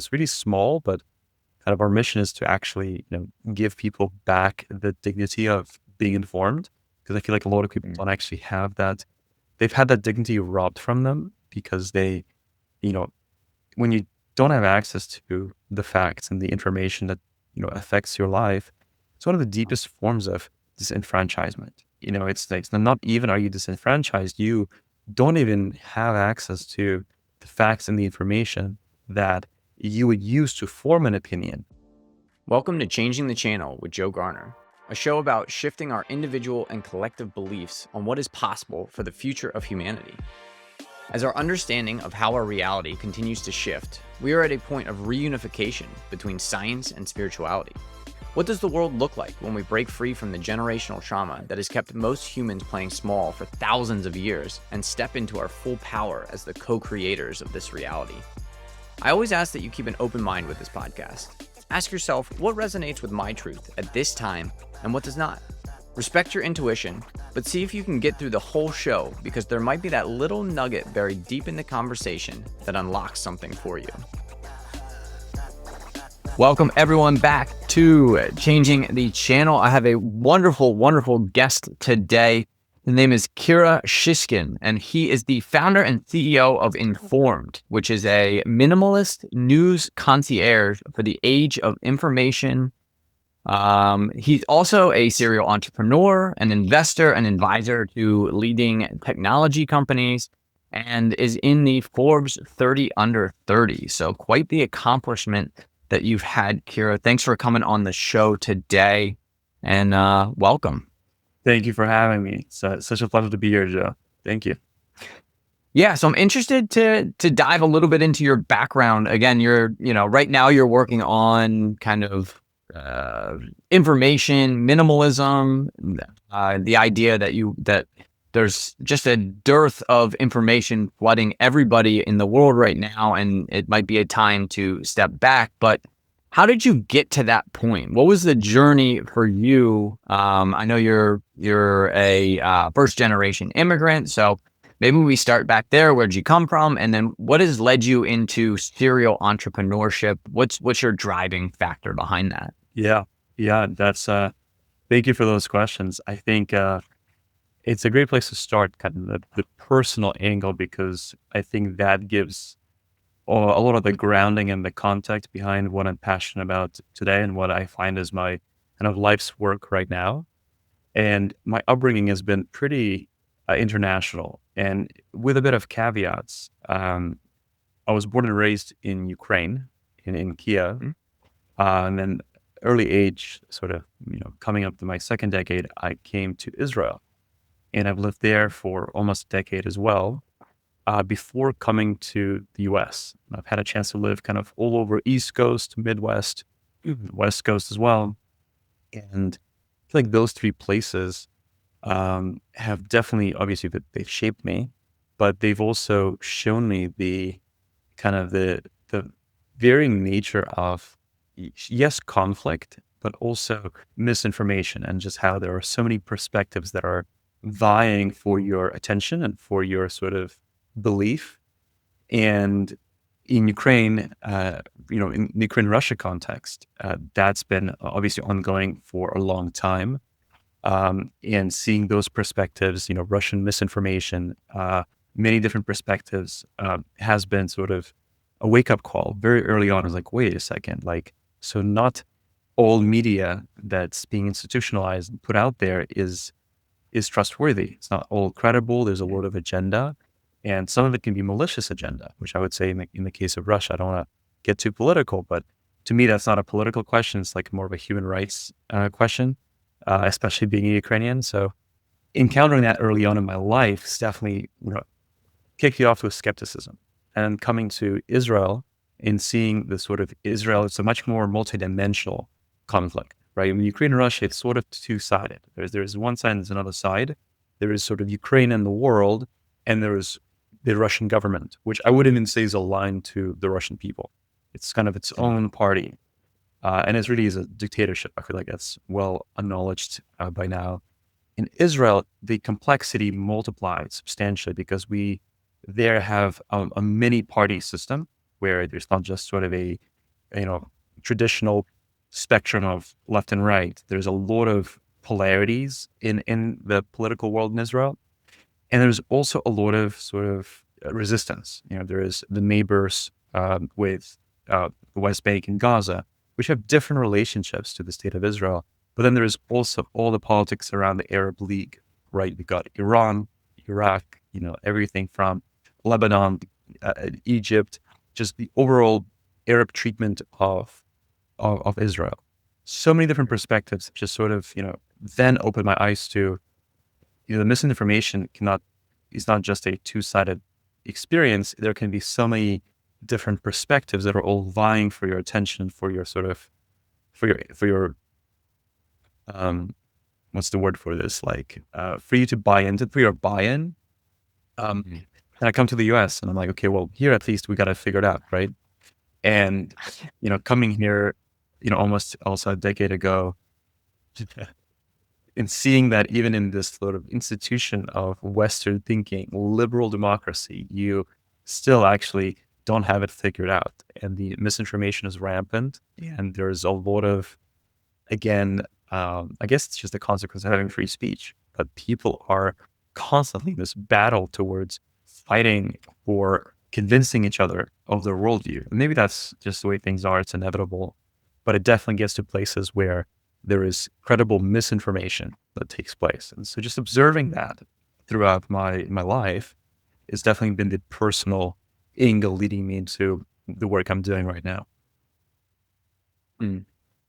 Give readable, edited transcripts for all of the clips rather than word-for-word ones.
It's really small, but kind of our mission is to actually, give people back the dignity of being informed. Because I feel like a lot of people Mm. don't actually have that. They've had that dignity robbed from them because they, you know, when you don't have access to the facts and the information that, affects your life, it's one of the deepest forms of disenfranchisement. It's not even are you disenfranchised, you don't even have access to the facts and the information that you would use to form an opinion. Welcome to Changing the Channel with Joe Garner, a show about shifting our individual and collective beliefs on what is possible for the future of humanity. As our understanding of how our reality continues to shift, we are at a point of reunification between science and spirituality. What does the world look like when we break free from the generational trauma that has kept most humans playing small for thousands of years and step into our full power as the co-creators of this reality? I always ask that you keep an open mind with this podcast. Ask yourself what resonates with my truth at this time and what does not. Respect your intuition, but see if you can get through the whole show because there might be that little nugget buried deep in the conversation that unlocks something for you. Welcome everyone back to Changing the Channel. I have a wonderful, wonderful guest today. His name is Shishkin, and he is the founder and CEO of Informed, which is a minimalist news concierge for the age of information. He's also a serial entrepreneur, an investor, an advisor to leading technology companies, and is in the Forbes 30 under 30. So quite the accomplishment that you've had, Kira. Thanks for coming on the show today, and welcome. Thank you for having me. It's such a pleasure to be here, Joe. Thank you. Yeah, so I'm interested to dive a little bit into your background. Again, right now you're working on kind of information minimalism, the idea that there's just a dearth of information flooding everybody in the world right now, and it might be a time to step back. But how did you get to that point? What was the journey for you? I know you're a first generation immigrant, so maybe we start back there. Where'd you come from? And then what has led you into serial entrepreneurship? What's your driving factor behind that? Yeah, that's thank you for those questions. I think it's a great place to start, kind of the personal angle, because I think that gives a lot of the grounding and the context behind what I'm passionate about today and what I find is my kind of life's work right now. And my upbringing has been pretty international and with a bit of caveats. I was born and raised in Ukraine, in Kiev. Mhm. And then early age, sort of, coming up to my second decade, I came to Israel. And I've lived there for almost a decade as well, before coming to the US. I've had a chance to live kind of all over East Coast, Midwest, West Coast as well. And I feel like those three places have definitely, obviously, that they've shaped me, but they've also shown me the kind of the varying nature of, yes, conflict, but also misinformation, and just how there are so many perspectives that are vying for your attention and for your sort of belief. And in Ukraine, in the Ukraine-Russia context, that's been obviously ongoing for a long time. And seeing those perspectives, Russian misinformation, many different perspectives, has been sort of a wake-up call very early on. I was like, wait a second, so not all media that's being institutionalized and put out there is trustworthy. It's not all credible. There's a lot of agenda, and some of it can be malicious agenda, which I would say in the case of Russia, I don't want to get too political, but to me, that's not a political question. It's like more of a human rights question, especially being a Ukrainian. So encountering that early on in my life has definitely, kicked you off with skepticism. And coming to Israel and seeing the sort of Israel, it's a much more multidimensional conflict, right? In Ukraine and Russia, it's sort of two-sided. There's one side and there's another side. There is sort of Ukraine and the world, and there is the Russian government, which I wouldn't even say is aligned to the Russian people. It's kind of its own party. And it really is a dictatorship. I feel like that's well acknowledged by now. In Israel, the complexity multiplied substantially because we there have a mini party system where there's not just sort of a traditional spectrum of left and right. There's a lot of polarities in the political world in Israel, and there's also a lot of sort of resistance. There is the neighbors with the West Bank and Gaza, which have different relationships to the state of Israel. But then there is also all the politics around the Arab League, right? We've got Iran, Iraq, everything from Lebanon, Egypt, just the overall Arab treatment of Israel. So many different perspectives just sort of, then opened my eyes to, the misinformation is not just a two-sided experience. There can be so many different perspectives that are all vying for your attention, for your sort of, for your, what's the word for this? Like, for you to buy into, for your buy-in. And I come to the US and I'm like, okay, well, here at least we got to figure it out, right? And, coming here, almost also a decade ago, and seeing that even in this sort of institution of Western thinking, liberal democracy, you still actually don't have it figured out. And the misinformation is rampant. And there's a lot of, again, I guess it's just a consequence of having free speech, but people are constantly in this battle towards fighting for convincing each other of their worldview. And maybe that's just the way things are. It's inevitable, but it definitely gets to places where there is credible misinformation that takes place. And so just observing that throughout my life has definitely been the personal angle leading me into the work I'm doing right now.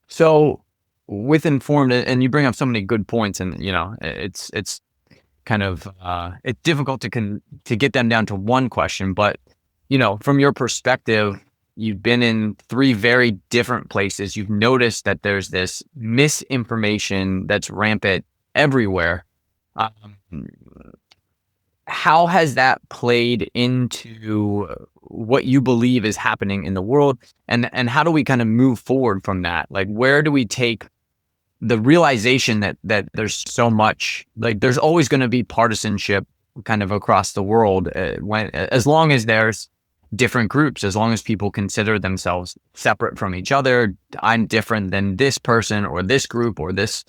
So with informed, and you bring up so many good points, and it's kind of it's difficult to get them down to one question, but from your perspective, you've been in three very different places. You've noticed that there's this misinformation that's rampant everywhere. How has that played into what you believe is happening in the world, and how do we kind of move forward from that? Like, where do we take the realization that there's so much, like, there's always going to be partisanship kind of across the world, as long as there's different groups, as long as people consider themselves separate from each other. I'm different than this person or this group or this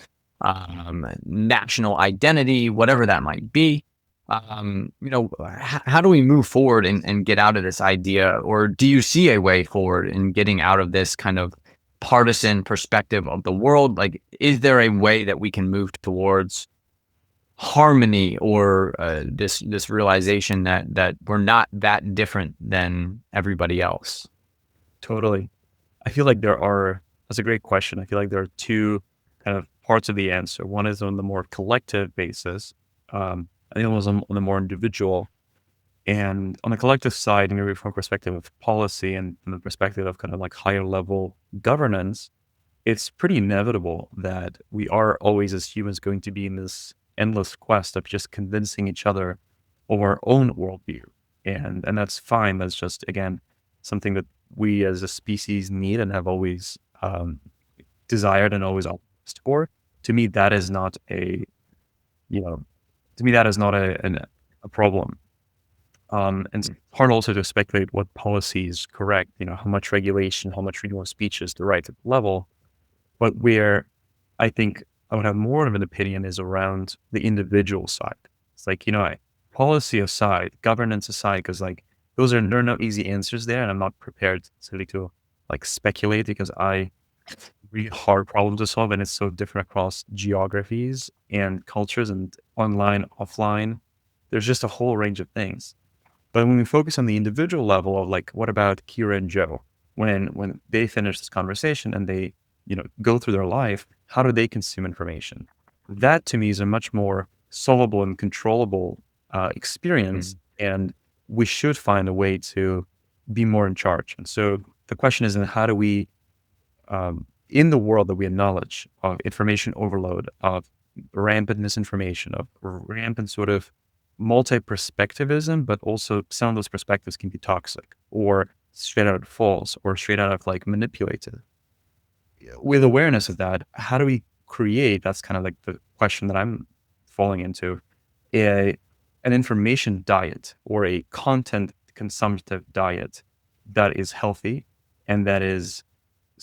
national identity, whatever that might be. How do we move forward and get out of this idea? Or do you see a way forward in getting out of this kind of partisan perspective of the world? Like, is there a way that we can move towards harmony, or this realization that we're not that different than everybody else? Totally. I feel like that's a great question. I feel like there are two kind of parts of the answer. One is on the more collective basis. I think it was on the more individual. And on the collective side, maybe from a perspective of policy and from the perspective of kind of like higher level governance, it's pretty inevitable that we are always as humans going to be in this endless quest of just convincing each other of our own worldview. And that's fine. That's just, again, something that we as a species need and have always desired and always asked for. To me, that is not a problem. And it's hard also to speculate what policy is correct, how much regulation, how much freedom of speech is the right level. But where I think I would have more of an opinion is around the individual side. It's like, policy aside, governance aside, because like there are no easy answers there. And I'm not prepared necessarily to like speculate, because really hard problem to solve. And it's so different across geographies and cultures and online, offline. There's just a whole range of things. But when we focus on the individual level of like, what about Kira and Joe? When they finish this conversation and they, go through their life, how do they consume information? That to me is a much more solvable and controllable experience. And we should find a way to be more in charge. And so the question is, how do we, in the world that we acknowledge of information overload, of rampant misinformation, of rampant sort of multi-perspectivism, but also some of those perspectives can be toxic or straight out false or straight out of like manipulated. With awareness of that, how do we create, that's kind of like the question that I'm falling into, an information diet or a content consumptive diet that is healthy and that is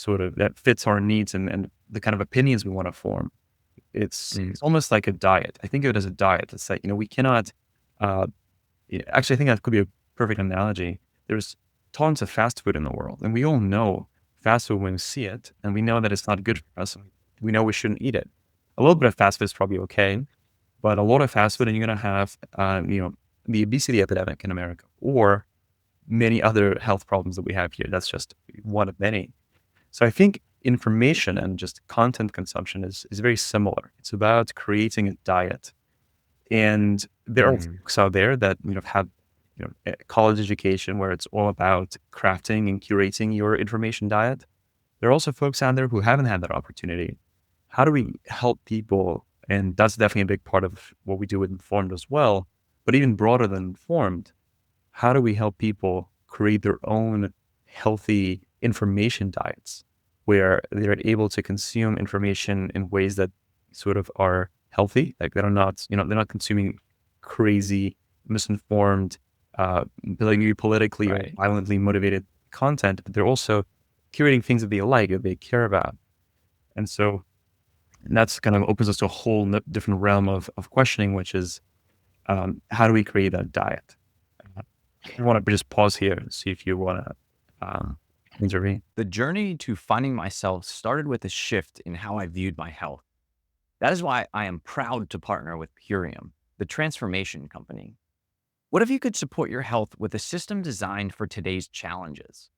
that fits our needs and the kind of opinions we want to form. It's almost like a diet. I think of it as a diet. It's like, we cannot, actually, I think that could be a perfect analogy. There's tons of fast food in the world, and we all know fast food when we see it, and we know that it's not good for us. And we know we shouldn't eat it. A little bit of fast food is probably okay, but a lot of fast food, and you're going to have, the obesity epidemic in America, or many other health problems that we have here. That's just one of many. So I think information and just content consumption is very similar. It's about creating a diet. And there are folks out there that have a college education where it's all about crafting and curating your information diet. There are also folks out there who haven't had that opportunity. How do we help people? And that's definitely a big part of what we do with Informed as well. But even broader than Informed, how do we help people create their own healthy information diets where they're able to consume information in ways that sort of are healthy, like they're not consuming crazy, misinformed, politically or violently motivated content, but they're also curating things that they like, that they care about. And so that's kind of opens us to a whole different realm of questioning, which is how do we create that diet? I want to just pause here and see if you want to intervene. The journey to finding myself started with a shift in how I viewed my health. That is why I am proud to partner with Curating, the transformation company. What if you could support your health with a system designed for today's challenges?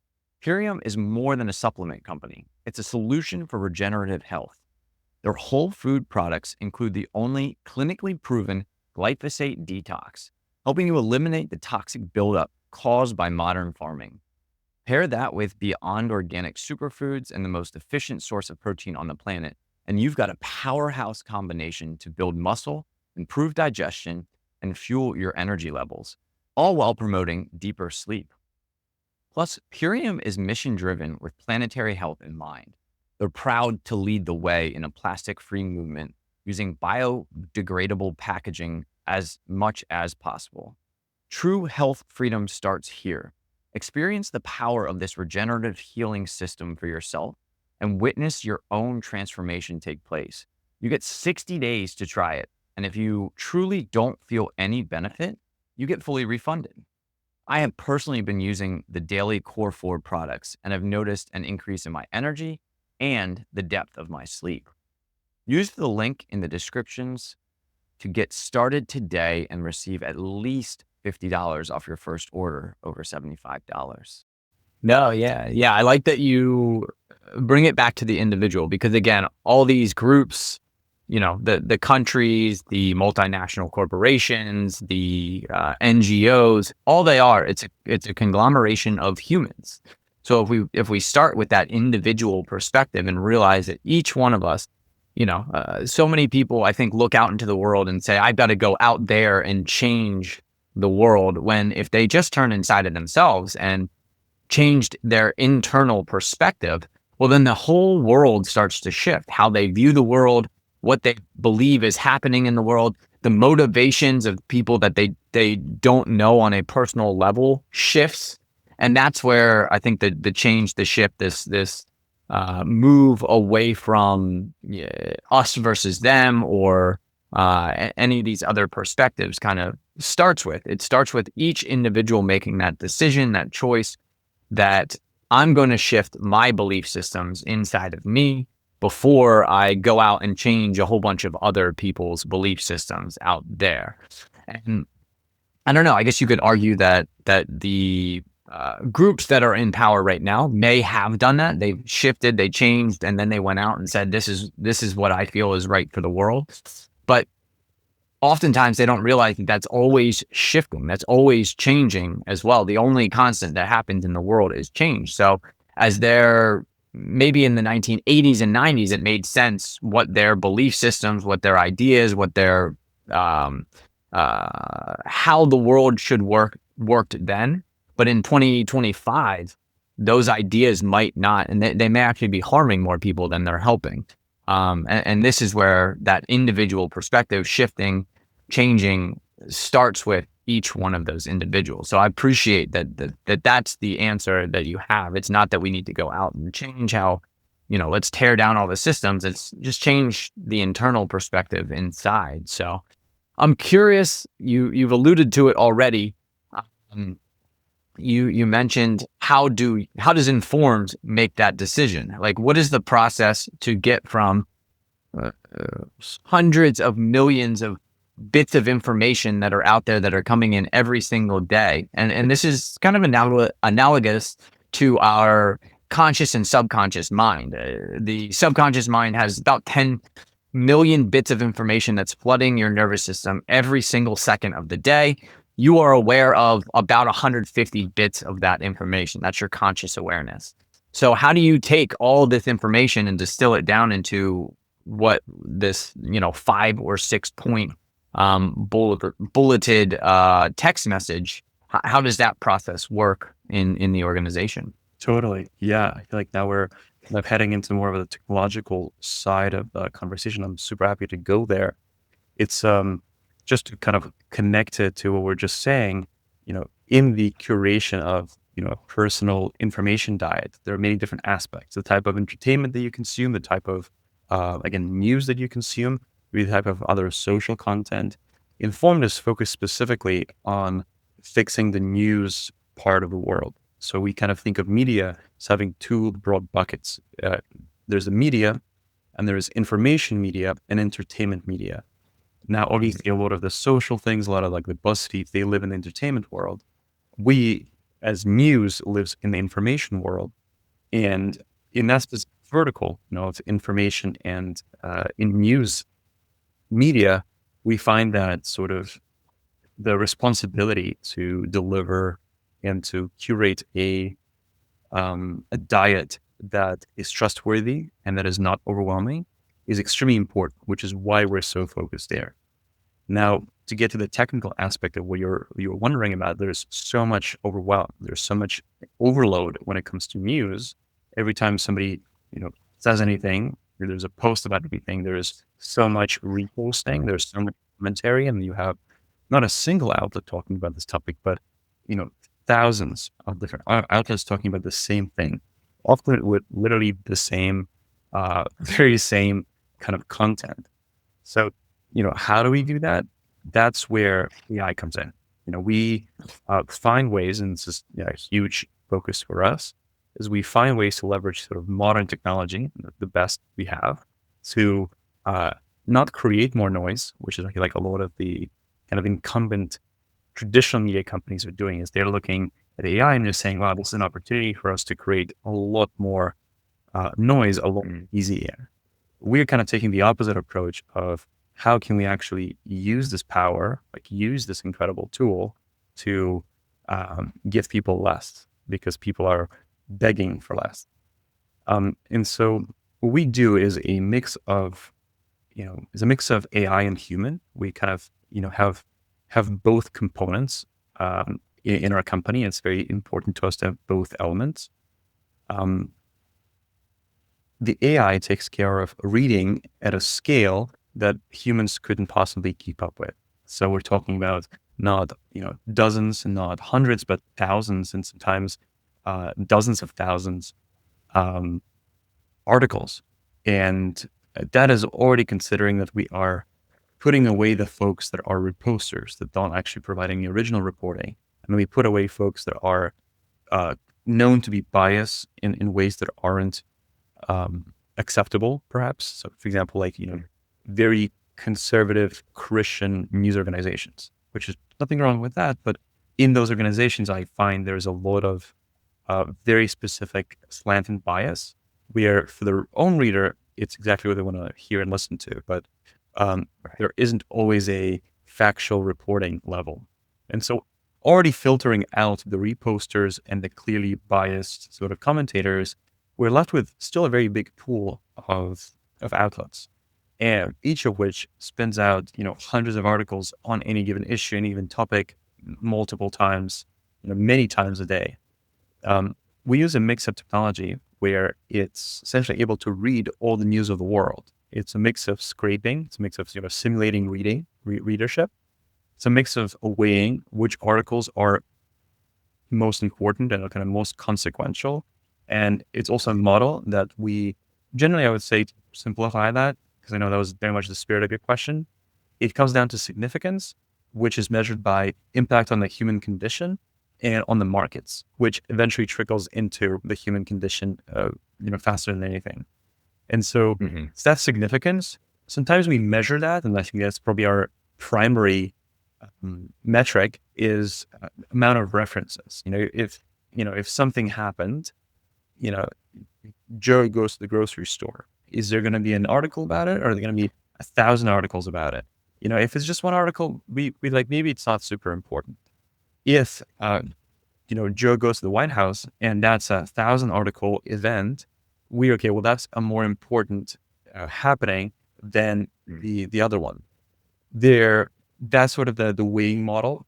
Curating is more than a supplement company. It's a solution for regenerative health. Their whole food products include the only clinically proven glyphosate detox, helping you eliminate the toxic buildup caused by modern farming. Pair that with Beyond Organic superfoods and the most efficient source of protein on the planet, and you've got a powerhouse combination to build muscle, improve digestion, and fuel your energy levels, all while promoting deeper sleep. Plus, Curium is mission-driven with planetary health in mind. They're proud to lead the way in a plastic-free movement using biodegradable packaging as much as possible. True health freedom starts here. Experience the power of this regenerative healing system for yourself and witness your own transformation take place. You get 60 days to try it, and if you truly don't feel any benefit, you get fully refunded. I have personally been using the daily Core 4 products and have noticed an increase in my energy and the depth of my sleep. Use the link in the descriptions to get started today and receive at least $50 off your first order over $75. No, yeah. I like that you bring it back to the individual because, again, all these groups, the countries, the multinational corporations, the NGOs, all they are, it's a conglomeration of humans. So if we start with that individual perspective and realize that each one of us, so many people, I think, look out into the world and say, I've got to go out there and change the world, when if they just turn inside of themselves and changed their internal perspective, well, then the whole world starts to shift. How they view the world, what they believe is happening in the world, the motivations of people that they don't know on a personal level shifts. And that's where I think the change, the shift, this move away from us versus them or any of these other perspectives kind of starts with each individual making that decision, that choice, that I'm going to shift my belief systems inside of me before I go out and change a whole bunch of other people's belief systems out there. And I don't know, I guess you could argue that the groups that are in power right now may have done that. They've shifted, they changed, and then they went out and said, this is what I feel is right for the world. But oftentimes they don't realize that that's always shifting. That's always changing as well. The only constant that happens in the world is change. So as they're maybe in the 1980s and 90s, it made sense what their belief systems, what their ideas, what their how the world should worked then. But in 2025, those ideas might not, and they may actually be harming more people than they're helping. And this is where that individual perspective shifting, changing starts with each one of those individuals. So I appreciate that's the answer that you have. It's not that we need to go out and change how let's tear down all the systems. It's just changed the internal perspective inside. So I'm curious, you've alluded to it already. Um, you mentioned how does informed make that decision? Like, what is the process to get from hundreds of millions of bits of information that are out there that are coming in every single day? And this is kind of analogous to our conscious and subconscious mind. The subconscious mind has about 10 million bits of information that's flooding your nervous system every single second of the day. You are aware of about 150 bits of that information. That's your conscious awareness. So how do you take all this information and distill it down into what this, 5 or 6 point bulleted text message? How does that process work in the organization? Totally. Yeah. I feel like now we're kind of heading into more of the technological side of the conversation. I'm super happy to go there. It's just to kind of connect it to what we're just saying, in the curation of, a personal information diet, there are many different aspects, the type of entertainment that you consume, the type of, again, news that you consume, the type of other social content. Informed is focused specifically on fixing the news part of the world. So we kind of think of media as having two broad buckets. There's the media, and there is information media and entertainment media. Now, obviously, a lot of the social things, a lot of like the BuzzFeed, they live in the entertainment world. We, as news, lives in the information world. And in that specific vertical, of information and in news media, we find that sort of the responsibility to deliver and to curate a diet that is trustworthy and that is not overwhelming is extremely important, which is why we're so focused there. Now, to get to the technical aspect of what you're wondering about, there's so much overwhelm. There's so much overload when it comes to news. Every time somebody, says anything, or there's a post about anything, there's so much reposting, there's so much commentary, and you have not a single outlet talking about this topic, but, thousands of different outlets talking about the same thing, often with literally the same, very same kind of content. So, how do we do that? That's where AI comes in. We find ways, and this is a huge focus for us, is we find ways to leverage sort of modern technology, the best we have, to not create more noise, which is like a lot of the kind of incumbent traditional media companies are doing, is they're looking at AI and they're saying, wow, this is an opportunity for us to create a lot more noise a lot easier. We're kind of taking the opposite approach of how can we actually use this power, like use this incredible tool to give people less, because people are begging for less. And so what we do is a mix of, AI and human. We kind of, have both components in our company. It's very important to us to have both elements. The AI takes care of reading at a scale that humans couldn't possibly keep up with. So we're talking about not, dozens and not hundreds, but thousands and sometimes dozens of thousands articles. And that is already considering that we are putting away the folks that are reposters, that don't actually provide any original reporting. And we put away folks that are known to be biased in ways that aren't acceptable, perhaps. So, for example, like, very conservative Christian news organizations, which is nothing wrong with that. But in those organizations, I find there's a lot of very specific slant and bias, where for their own reader, it's exactly what they want to hear and listen to. But there isn't always a factual reporting level. And so already filtering out the reposters and the clearly biased sort of commentators, we're left with still a very big pool of outlets, and each of which spins out, hundreds of articles on any given issue, any given topic, multiple times, many times a day. We use a mix of technology where it's essentially able to read all the news of the world. It's a mix of scraping. It's a mix of simulating readership. It's a mix of weighing which articles are most important and are kind of most consequential. And it's also a model that we generally, I would say to simplify that, because I know that was very much the spirit of your question. It comes down to significance, which is measured by impact on the human condition and on the markets, which eventually trickles into the human condition, faster than anything. And so Hmm. it's that significance. Sometimes we measure that, and I think that's probably our primary metric is amount of references. If something happened, you know, Joe goes to the grocery store. Is there going to be an article about it, or are there going to be 1,000 articles about it? If it's just one article, we like maybe it's not super important. If Joe goes to the White House and that's a 1,000 article event, we okay. Well, that's a more important happening than the other one. That's sort of the weighing model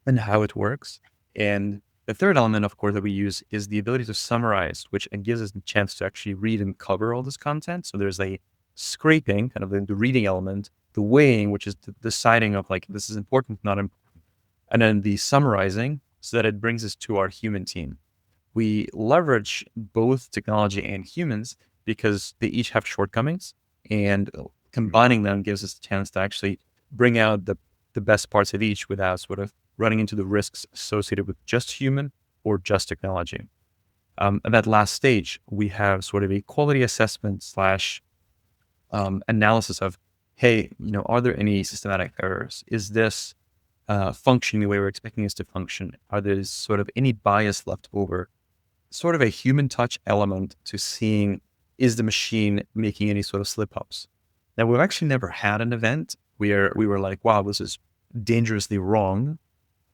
and how it works. And the third element, of course, that we use is the ability to summarize, which gives us the chance to actually read and cover all this content. So there's a scraping, kind of the reading element, the weighing, which is the deciding of like, this is important, not important. And then the summarizing so that it brings us to our human team. We leverage both technology and humans because they each have shortcomings, and combining them gives us a chance to actually bring out the best parts of each without sort of running into the risks associated with just human or just technology. At that last stage, we have sort of a quality assessment slash analysis of, hey, are there any systematic errors? Is this functioning the way we're expecting this to function? Are there sort of any bias left over? Sort of a human touch element to seeing, is the machine making any sort of slip ups? Now, we've actually never had an event where we were like, wow, this is dangerously wrong.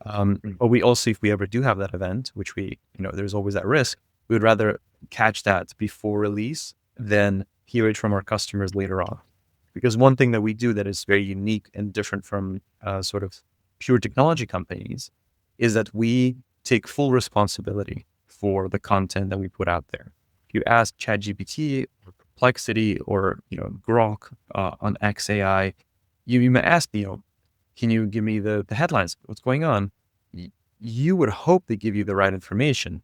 But we also, if we ever do have that event, which there's always that risk, we would rather catch that before release than hear it from our customers later on. Because one thing that we do that is very unique and different from sort of pure technology companies is that we take full responsibility for the content that we put out there. If you ask ChatGPT or Perplexity or Grok on XAI, you may ask, can you give me the headlines? What's going on? You would hope they give you the right information.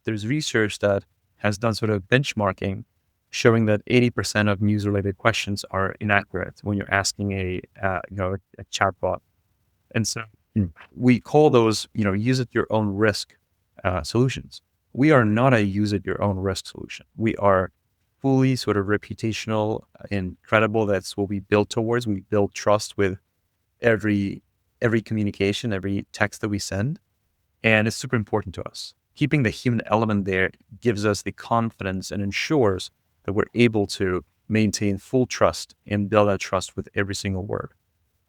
There's research that has done sort of benchmarking showing that 80% of news-related questions are inaccurate when you're asking a chatbot. And so we call those, use at your own risk solutions. We are not a use at your own risk solution. We are fully sort of reputational and credible. That's what we build towards. We build trust with every communication, every text that we send. And it's super important to us. Keeping the human element there gives us the confidence and ensures that we're able to maintain full trust and build that trust with every single word.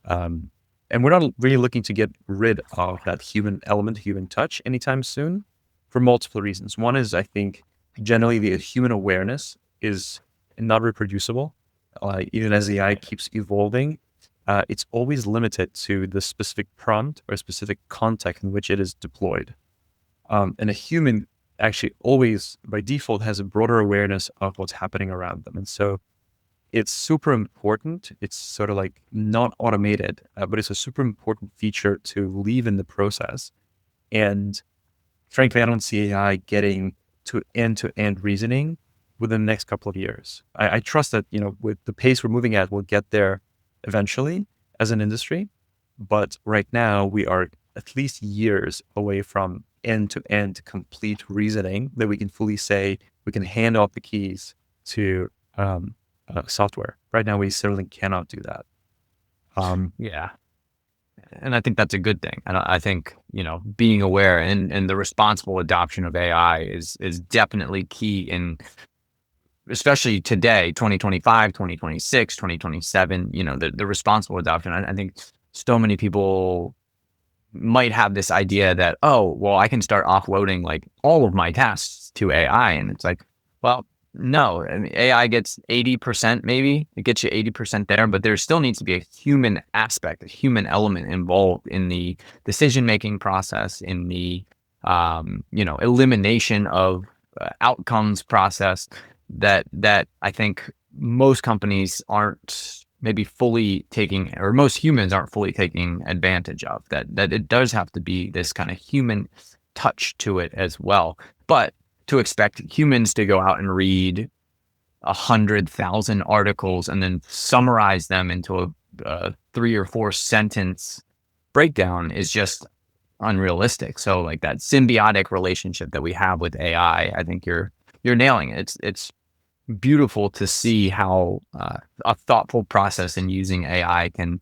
And we're not really looking to get rid of that human element, human touch anytime soon for multiple reasons. One is, I think, generally the human awareness is not reproducible. Even as AI keeps evolving, it's always limited to the specific prompt or specific context in which it is deployed. And a human actually always, by default, has a broader awareness of what's happening around them. And so it's super important. It's sort of like not automated, but it's a super important feature to leave in the process. And frankly, I don't see AI getting to end-to-end reasoning within the next couple of years. I trust that, with the pace we're moving at, we'll get there eventually as an industry. But right now, we are at least years away from end-to-end complete reasoning that we can fully say we can hand off the keys to software. Right now, we certainly cannot do that. Yeah. And I think that's a good thing. And I think, being aware and the responsible adoption of AI is definitely key in, especially today, 2025, 2026, 2027, the responsible adoption. I think so many people might have this idea that, oh, well, I can start offloading like all of my tasks to AI. And it's like, well, no, I mean, AI gets 80%, maybe it gets you 80% there, but there still needs to be a human aspect, a human element involved in the decision-making process, in the, elimination of outcomes process that I think most companies aren't maybe fully taking, or most humans aren't fully taking advantage of, that it does have to be this kind of human touch to it as well. But to expect humans to go out and read 100,000 articles and then summarize them into a 3 or 4 sentence breakdown is just unrealistic. So like that symbiotic relationship that we have with AI, I think you're nailing it. It's beautiful to see how a thoughtful process in using AI can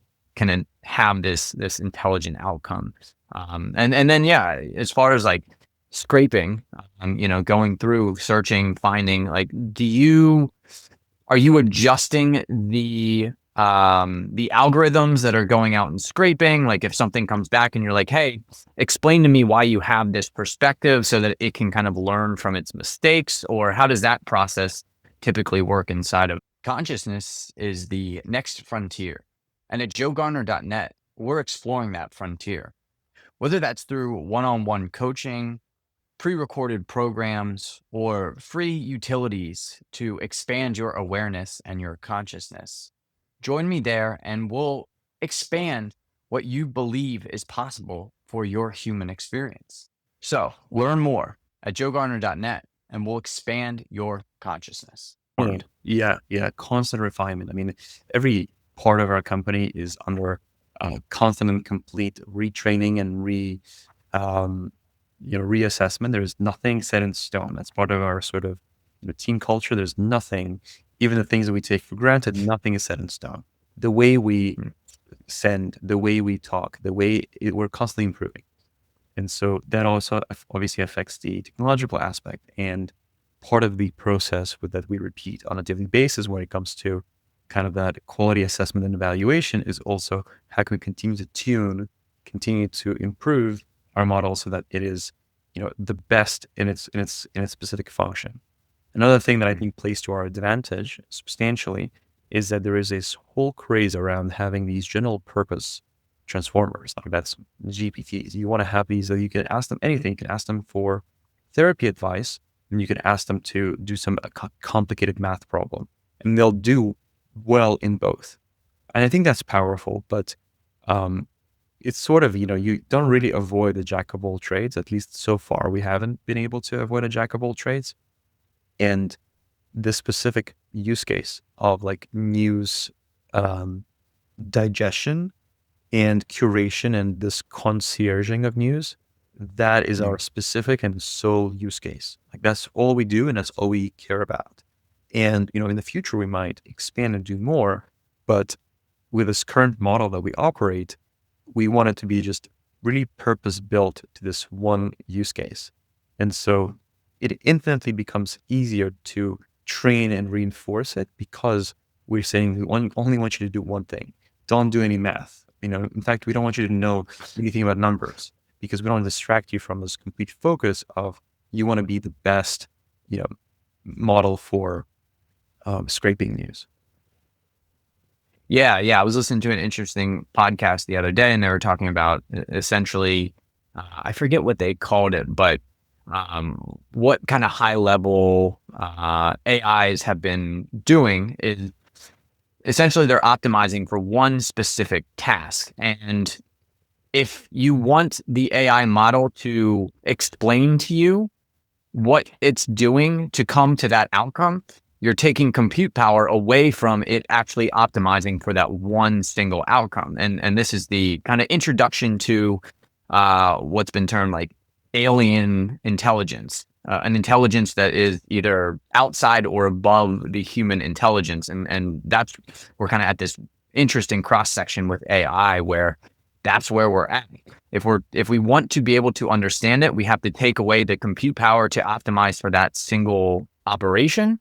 have this intelligent outcome. And then yeah, as far as like scraping, going through, searching, finding, like, are you adjusting the algorithms that are going out and scraping? Like if something comes back and you're like, hey, explain to me why you have this perspective so that it can kind of learn from its mistakes, or how does that process typically work inside of consciousness is the next frontier. And at joegarner.net, we're exploring that frontier, whether that's through one-on-one coaching, pre-recorded programs, or free utilities to expand your awareness and your consciousness. Join me there and we'll expand what you believe is possible for your human experience. So learn more at joegarner.net and we'll expand your consciousness. Yeah. Constant refinement. I mean, every part of our company is under constant and complete retraining and reassessment. There's nothing set in stone. That's part of our sort of team culture. There's nothing, even the things that we take for granted, nothing is set in stone. The way we send, the way we talk, we're constantly improving. And so that also obviously affects the technological aspect, and part of the process that we repeat on a daily basis when it comes to kind of that quality assessment and evaluation is also how can we continue to tune, continue to improve our model so that it is, the best in its specific function. Another thing that I think plays to our advantage substantially is that there is this whole craze around having these general purpose transformers, like that's GPTs. You want to have these that you can ask them anything. You can ask them for therapy advice, and you can ask them to do some complicated math problem, and they'll do well in both. And I think that's powerful, but it's sort of, you don't really avoid the jack of all trades. At least so far, we haven't been able to avoid a jack of all trades. And this specific use case of like news digestion and curation and this concierging of news, that is our specific and sole use case. Like that's all we do and that's all we care about. And, in the future, we might expand and do more, but with this current model that we operate, we want it to be just really purpose built to this one use case. And so it infinitely becomes easier to train and reinforce it because we're saying we only want you to do one thing. Don't do any math. In fact, we don't want you to know anything about numbers because we don't want to distract you from this complete focus of you want to be the best, model for scraping news. Yeah. I was listening to an interesting podcast the other day, and they were talking about essentially, I forget what they called it, but what kind of high level AIs have been doing is essentially they're optimizing for one specific task. And if you want the AI model to explain to you what it's doing to come to that outcome, you're taking compute power away from it actually optimizing for that one single outcome. And this is the kind of introduction to what's been termed like alien intelligence, an intelligence that is either outside or above the human intelligence. And we're kind of at this interesting cross section with AI where that's where we're at. If we want to be able to understand it, we have to take away the compute power to optimize for that single operation.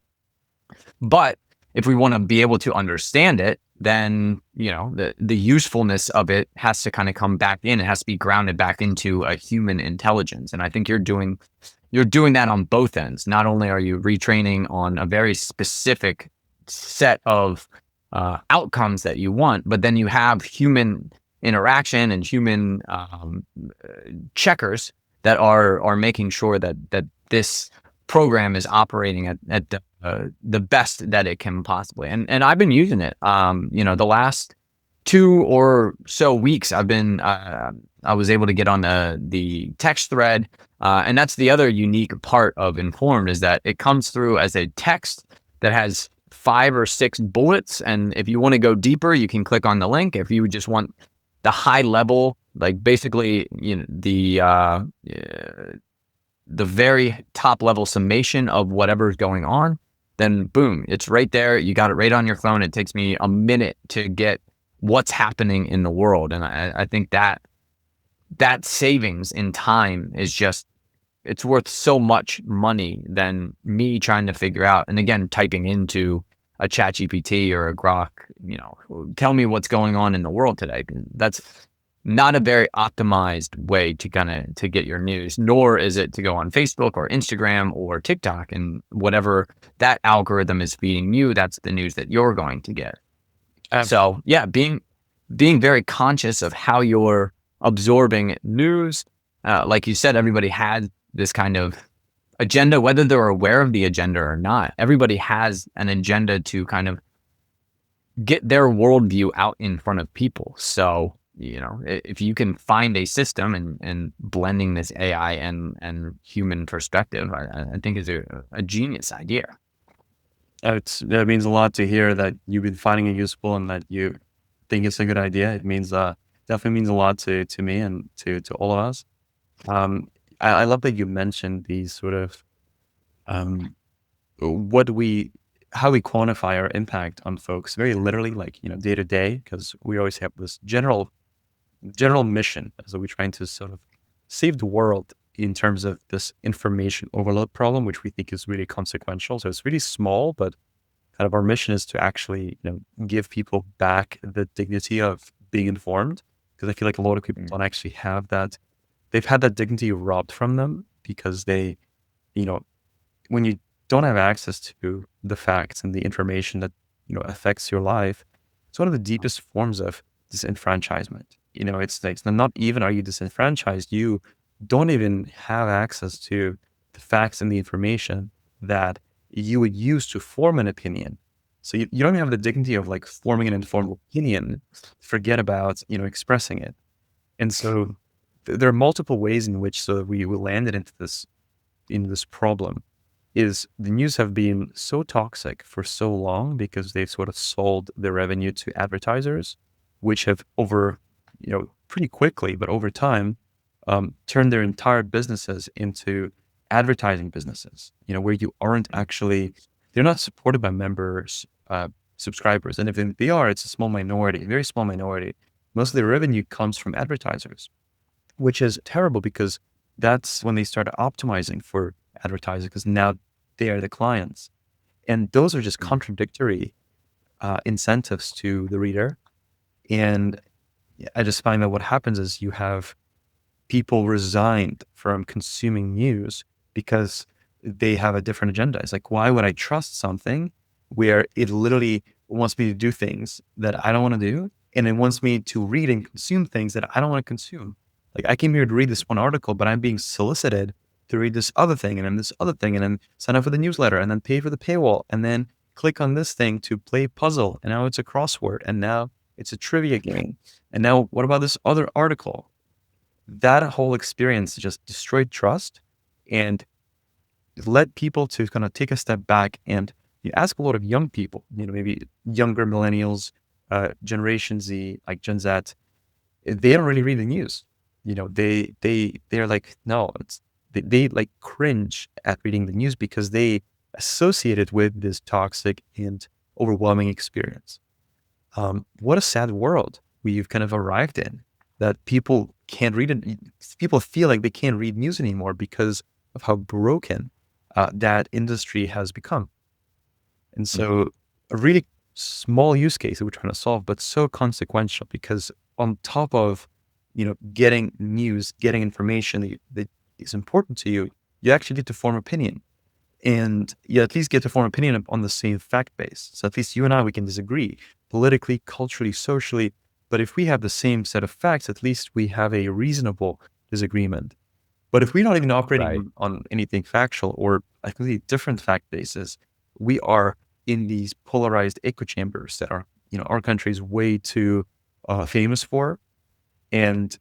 But if we want to be able to understand it, then, the usefulness of it has to kind of come back in. It has to be grounded back into a human intelligence. And I think you're doing that on both ends. Not only are you retraining on a very specific set of outcomes that you want, but then you have human interaction and human checkers that are making sure that this program is operating at the best that it can possibly. And I've been using it. The last 2 or so weeks, I've been I was able to get on the text thread, and that's the other unique part of Informed is that it comes through as a text that has 5 or 6 bullets. And if you want to go deeper, you can click on the link. If you just want the high level, like basically, the very top level summation of whatever's going on, then boom, it's right there. You got it right on your phone. It takes me a minute to get what's happening in the world. And I think that savings in time is just, it's worth so much money than me trying to figure out, and again, typing into a chat GPT or a Grok, tell me what's going on in the world today. That's not a very optimized way to get your news, nor is it to go on Facebook or Instagram or TikTok, and whatever that algorithm is feeding you, that's the news that you're going to get. So yeah, being very conscious of how you're absorbing news. Like you said, everybody had this kind of agenda, whether they're aware of the agenda or not. Everybody has an agenda to kind of get their worldview out in front of people. So, if you can find a system and blending this AI and human perspective, I think is a genius idea. That means a lot to hear that you've been finding it useful and that you think it's a good idea. It means definitely means a lot to me and to all of us. I love that you mentioned these sort of how we quantify our impact on folks very literally, like day to day, because we always have this general mission. So we're trying to sort of save the world in terms of this information overload problem, which we think is really consequential. So it's really small, but kind of our mission is to actually give people back the dignity of being informed, because I feel like a lot of people don't actually have that. They've had that dignity robbed from them because they, when you don't have access to the facts and the information that affects your life, it's one of the deepest forms of disenfranchisement. It's not even are you disenfranchised, you don't even have access to the facts and the information that you would use to form an opinion. So you don't even have the dignity of like forming an informed opinion. Forget about expressing it. And so there are multiple ways in which we landed into this problem. Is the news have been so toxic for so long because they've sort of sold their revenue to advertisers, which have pretty quickly, but over time, turned their entire businesses into advertising businesses, where you aren't actually, they're not supported by members, subscribers. And if they are, it's a small minority, a very small minority. Most of the revenue comes from advertisers, which is terrible because that's when they start optimizing for advertisers, because now they are the clients. And those are just contradictory incentives to the reader. And I just find that what happens is you have people resigned from consuming news because they have a different agenda. It's like, why would I trust something where it literally wants me to do things that I don't want to do? And it wants me to read and consume things that I don't want to consume. Like, I came here to read this one article, but I'm being solicited to read this other thing and then this other thing, and then sign up for the newsletter and then pay for the paywall and then click on this thing to play puzzle. And now it's a crossword. And now it's a trivia game. And now what about this other article? That whole experience just destroyed trust and led people to kind of take a step back. And you ask a lot of young people, maybe younger millennials, Generation Z, like Gen Z, they don't really read the news. They're like, no, they like cringe at reading the news because they associate it with this toxic and overwhelming experience. What a sad world we've kind of arrived in, that people can't read it. People feel like they can't read news anymore because of how broken that industry has become. And so a really small use case that we're trying to solve, but so consequential, because on top of, getting news, getting information that is important to you, you actually get to form opinion. And you at least get to form opinion on the same fact base. So at least you and I, we can disagree politically, culturally, socially. But if we have the same set of facts, at least we have a reasonable disagreement. But if we're not even operating on anything factual or a completely different fact basis, we are in these polarized echo chambers that are, our country is way too famous for. And,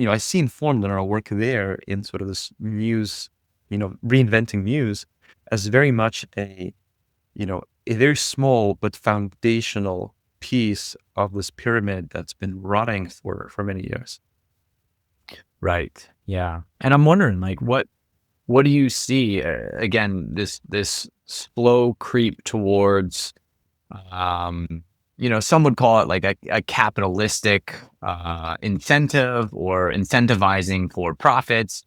I see informed in our work there in sort of this news, reinventing news as very much a a very small but foundational piece of this pyramid that's been rotting for many years. Right. Yeah. And I'm wondering, like, what do you see? Again, this slow creep towards, some would call it like a capitalistic incentive or incentivizing for profits.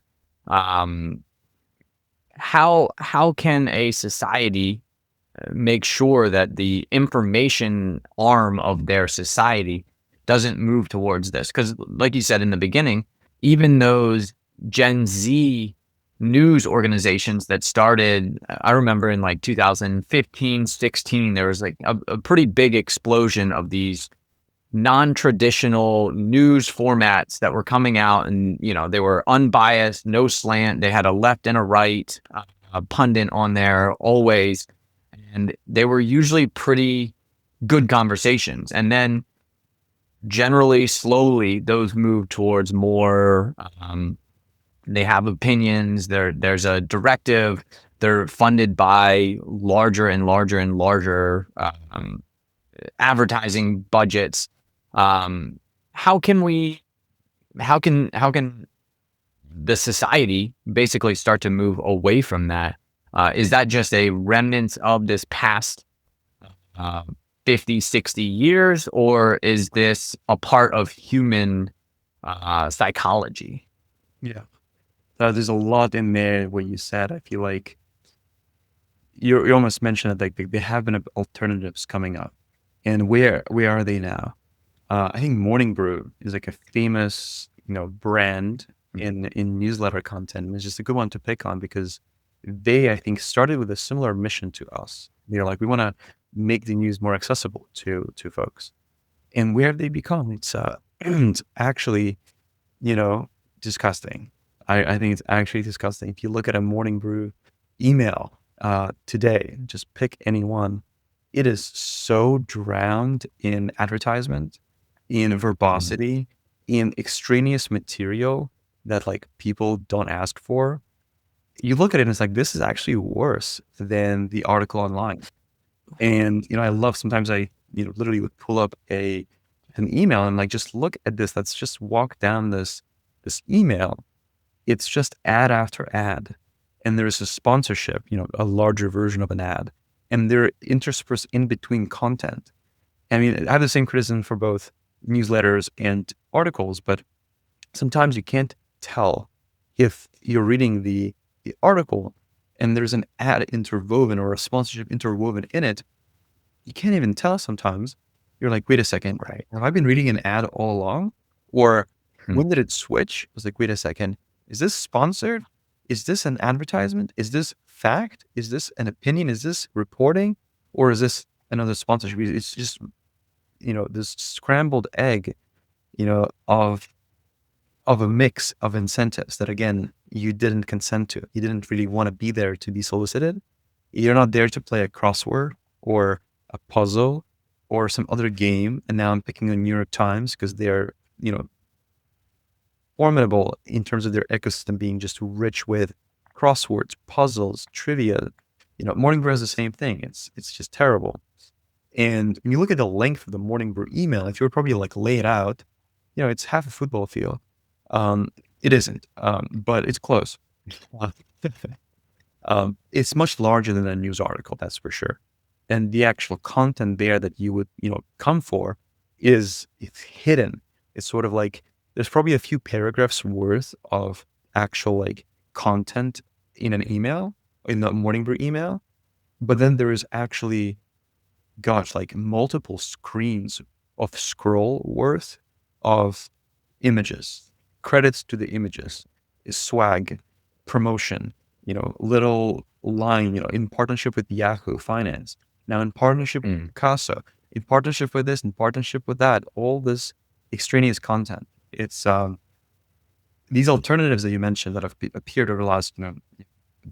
Um, how can a society make sure that the information arm of their society doesn't move towards this? Because, like you said in the beginning, even those Gen Z news organizations that started, I remember in like 2015, 16, there was like a pretty big explosion of these non-traditional news formats that were coming out, and they were unbiased, no slant. They had a left and a right pundit on there always, and they were usually pretty good conversations. And then generally, slowly, those move towards more. They have opinions. There's a directive. They're funded by larger and larger and larger advertising budgets. Um, how can we? How can the society basically start to move away from that? Is that just a remnant of this past uh, 50, 60 years, or is this a part of human psychology? Yeah. There's a lot in there what you said. I feel like you almost mentioned it, like there have been alternatives coming up. And where are they now? I think Morning Brew is like a famous, brand in newsletter content. And it's just a good one to pick on because they, I think, started with a similar mission to us. They're like, we want to make the news more accessible to folks. And where have they become? It's actually, disgusting. I think it's actually disgusting. If you look at a Morning Brew email today, just pick any one. It is so drowned in advertisement, in verbosity, in extraneous material that like people don't ask for. You look at it and it's like, this is actually worse than the article online. And, I love sometimes I, literally would pull up an email and like, just look at this. Let's just walk down this email. It's just ad after ad. And there's a sponsorship, a larger version of an ad. And they're interspersed in between content. I mean, I have the same criticism for both newsletters and articles, but sometimes you can't tell if you're reading the article and there's an ad interwoven or a sponsorship interwoven in it. You can't even tell sometimes. You're like, wait a second, Right. have I been reading an ad all along? Or Hmm. when did it switch? I was like, wait a second, is this sponsored? Is this an advertisement? Is this fact? Is this an opinion? Is this reporting? Or is this another sponsorship? It's just, this scrambled egg, of a mix of incentives that, again, you didn't consent to. You didn't really want to be there to be solicited. You're not there to play a crossword or a puzzle or some other game. And now I'm picking on New York Times because they're, formidable in terms of their ecosystem being just rich with crosswords, puzzles, trivia. Morning Brew is the same thing. It's just terrible. And when you look at the length of the Morning Brew email, if you were probably like lay it out, it's half a football field. It isn't, but it's close. It's much larger than a news article, that's for sure. And the actual content there that you would, come for it's hidden. It's sort of like there's probably a few paragraphs worth of actual like content in an email, in the Morning Brew email, but then there is actually, gosh, like multiple screens of scroll worth of images, credits to the images, swag, promotion, little line, in partnership with Yahoo Finance, now in partnership with Casa, in partnership with this, in partnership with that, all this extraneous content. It's these alternatives that you mentioned that have appeared over the last,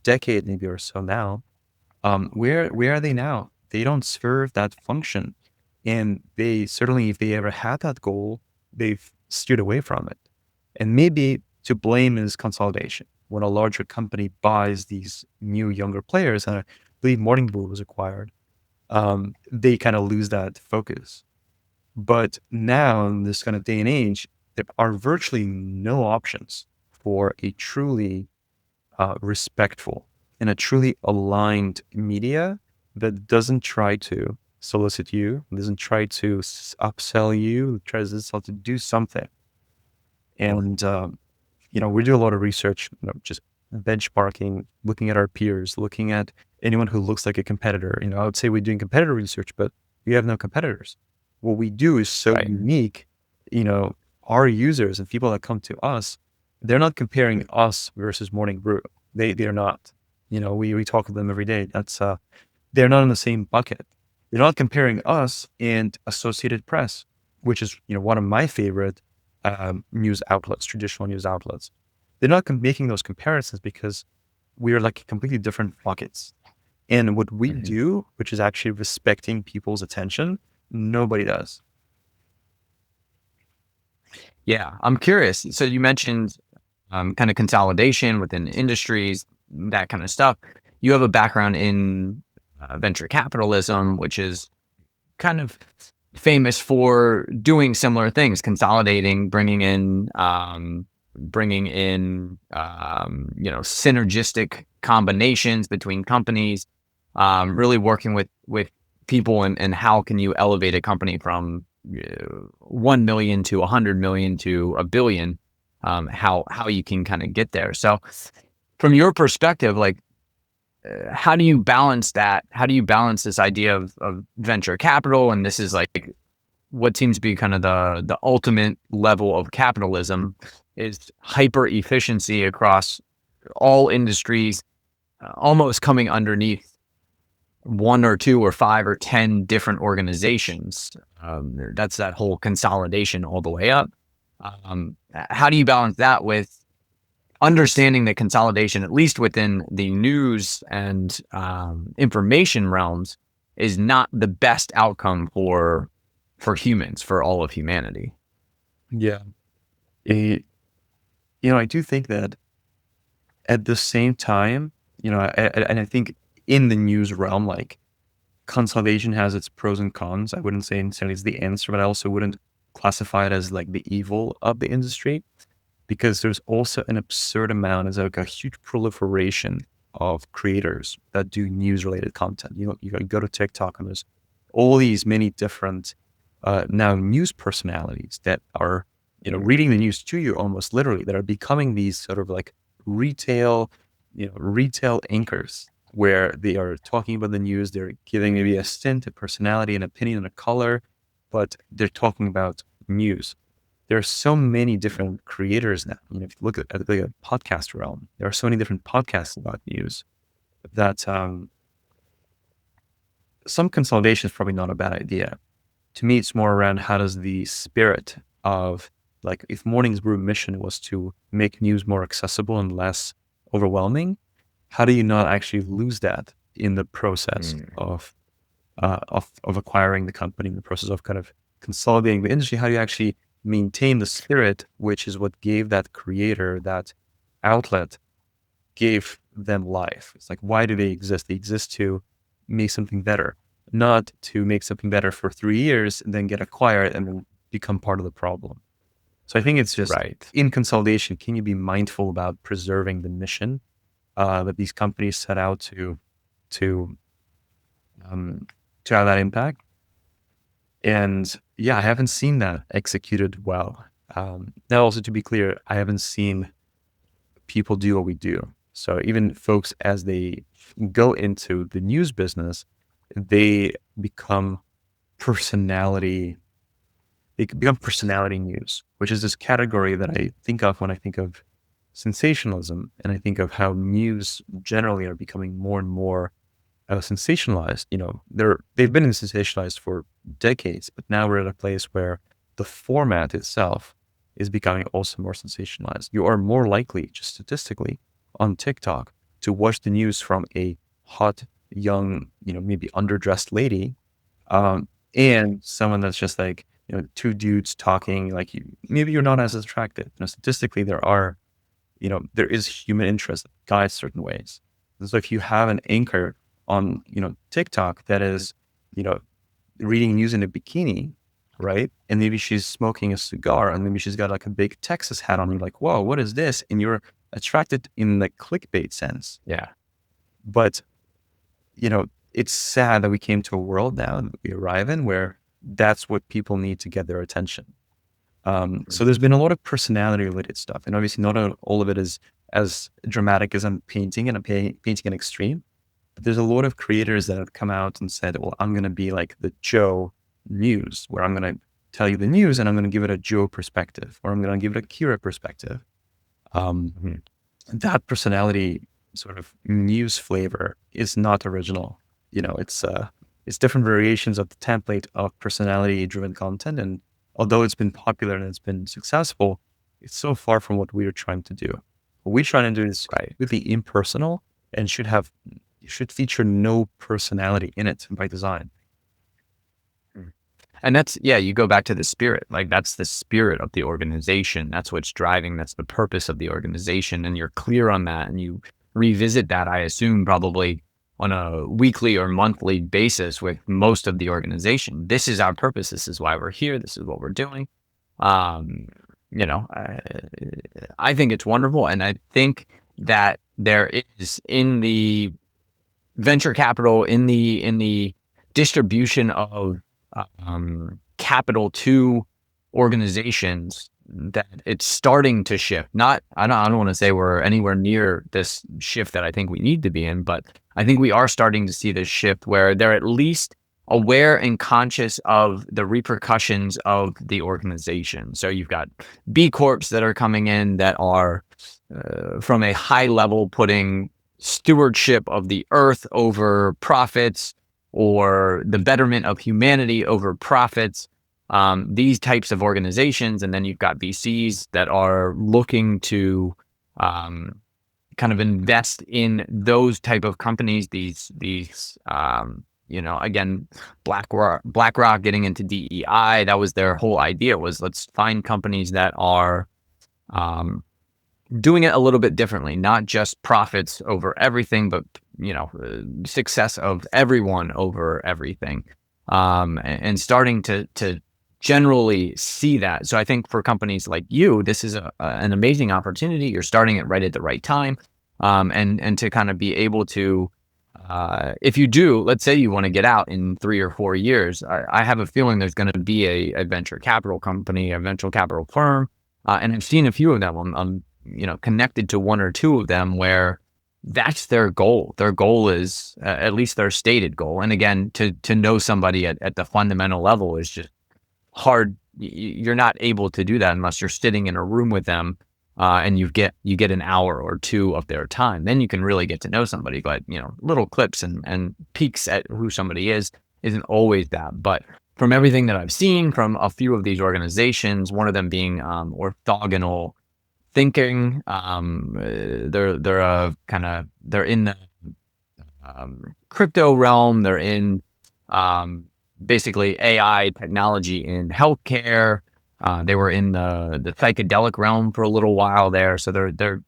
decade maybe or so now. Where are they now? They don't serve that function. And they certainly, if they ever had that goal, they've steered away from it. And maybe to blame is consolidation. When a larger company buys these new younger players, and I believe Morning Brew was acquired, they kind of lose that focus. But now in this kind of day and age, there are virtually no options for a truly respectful and a truly aligned media that doesn't try to solicit you, doesn't try to upsell you, tries to do something. And we do a lot of research, just benchmarking, looking at our peers, looking at anyone who looks like a competitor. I would say we're doing competitor research, but we have no competitors. What we do is so Right. unique. Our users and people that come to us, they're not comparing us versus Morning Brew. They're not. We talk to them every day. That's they're not in the same bucket. They're not comparing us and Associated Press, which is one of my favorite news outlets, traditional news outlets. They're not making those comparisons because we are like completely different buckets. And what we Mhm. do, which is actually respecting people's attention, nobody does. Yeah, I'm curious. So you mentioned kind of consolidation within industries, that kind of stuff. You have a background in venture capitalism, which is kind of famous for doing similar things, consolidating, synergistic combinations between companies, really working with people and how can you elevate a company from 1 million to 100 million to a billion, how you can kind of get there. So from your perspective, like, how do you balance that? How do you balance this idea of venture capital? And this is like what seems to be kind of the ultimate level of capitalism is hyper efficiency across all industries, almost coming underneath one or two or five or 10 different organizations. That's that whole consolidation all the way up. How do you balance that with understanding that consolidation, at least within the news and information realms, is not the best outcome for humans, for all of humanity? Yeah. Eh, I do think that at the same time, and I think in the news realm, like consolidation has its pros and cons. I wouldn't say necessarily it's the answer, but I also wouldn't classify it as like the evil of the industry, because there's also an absurd amount, there's like a huge proliferation of creators that do news related content. You go to TikTok and there's all these many different now news personalities that are, reading the news to you almost literally, that are becoming these sort of like retail, retail anchors where they are talking about the news. They're giving maybe a stint, a personality, an opinion, and a color, but they're talking about news. There are so many different creators now. If you look at the podcast realm, there are so many different podcasts about news that some consolidation is probably not a bad idea. To me, it's more around how does the spirit of, like, if Morning's Brew mission was to make news more accessible and less overwhelming, how do you not actually lose that in the process Mm. of acquiring the company, in the process of kind of consolidating the industry? How do you actually maintain the spirit, which is what gave that creator, that outlet, gave them life? It's like, why do they exist? They exist to make something better, not to make something better for 3 years and then get acquired and then become part of the problem. So I think it's just Right. in consolidation, can you be mindful about preserving the mission that these companies set out to um, to have that impact? And yeah, I haven't seen that executed well. Now, also to be clear, I haven't seen people do what we do. So even folks, as they go into the news business, they become personality. They become personality news, which is this category that I think of when I think of sensationalism, and I think of how news generally are becoming more and more sensationalized. They've been sensationalized for decades, but now we're at a place where the format itself is becoming also more sensationalized. You are more likely, just statistically, on TikTok to watch the news from a hot, young, maybe underdressed lady, um, and someone that's just like, two dudes talking like you. Maybe you're not as attractive. Statistically, there is human interest that guides certain ways. And so if you have an anchor on, TikTok that is reading news in a bikini, right? And maybe she's smoking a cigar, and maybe she's got like a big Texas hat on. You're like, whoa, what is this? And you're attracted in the clickbait sense. Yeah. But, it's sad that we came to a world now that we arrive in where that's what people need to get their attention. So there's been a lot of personality related stuff. And obviously not all of it is as dramatic as I'm painting, and I'm painting an extreme. But there's a lot of creators that have come out and said, well, I'm going to be like the Joe news, where I'm going to tell you the news and I'm going to give it a Joe perspective, or I'm going to give it a Kira perspective. That personality sort of news flavor is not original. It's different variations of the template of personality driven content. And although it's been popular and it's been successful, it's so far from what we're trying to do. What we're trying to do is really impersonal and should feature no personality in it by design. And that's, you go back to the spirit. Like, that's the spirit of the organization. That's what's driving. That's the purpose of the organization. And you're clear on that. And you revisit that, I assume, probably on a weekly or monthly basis with most of the organization. This is our purpose. This is why we're here. This is what we're doing. I think it's wonderful. And I think that there is, in the venture capital, in the distribution of capital to organizations, that it's starting to shift. I don't want to say we're anywhere near this shift that I think we need to be in, but I think we are starting to see this shift where they're at least aware and conscious of the repercussions of the organization. So you've got B Corps that are coming in that are from a high level putting stewardship of the earth over profits, or the betterment of humanity over profits, these types of organizations. And then you've got VCs that are looking to kind of invest in those type of companies. These again, BlackRock getting into DEI. That was their whole idea, was let's find companies that are doing it a little bit differently, not just profits over everything, but success of everyone over everything, and starting to generally see that. So I think for companies like you, this is an amazing opportunity. You're starting it right at the right time, and to kind of be able to, if you do, let's say you want to get out in 3 or 4 years, I have a feeling there's going to be a venture capital company, a venture capital firm, and I've seen a few of them. I'm connected to 1 or 2 of them where that's their goal. Their goal is, at least their stated goal. And again, to know somebody at the fundamental level is just hard. You're not able to do that unless you're sitting in a room with them, and you get an hour or 2 of their time. Then you can really get to know somebody. But little clips and peeks at who somebody isn't always that. But from everything that I've seen from a few of these organizations, one of them being orthogonal thinking, they're in the crypto realm. They're in basically AI technology in healthcare. They were in the psychedelic realm for a little while there. So they're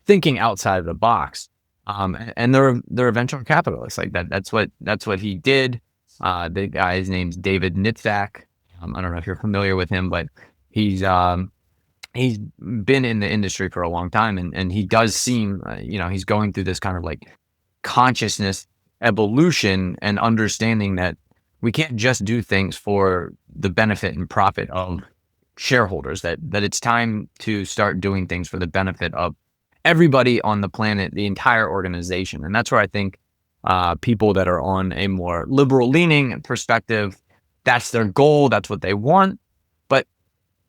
thinking outside of the box. And they're a venture capitalist. Like that's what he did. The guy's name's David Nitzak. I don't know if you're familiar with him, but he's been in the industry for a long time, and he does seem, he's going through this kind of like consciousness evolution and understanding that we can't just do things for the benefit and profit of shareholders, that it's time to start doing things for the benefit of everybody on the planet, the entire organization. And that's where I think people that are on a more liberal leaning perspective, that's their goal, that's what they want. But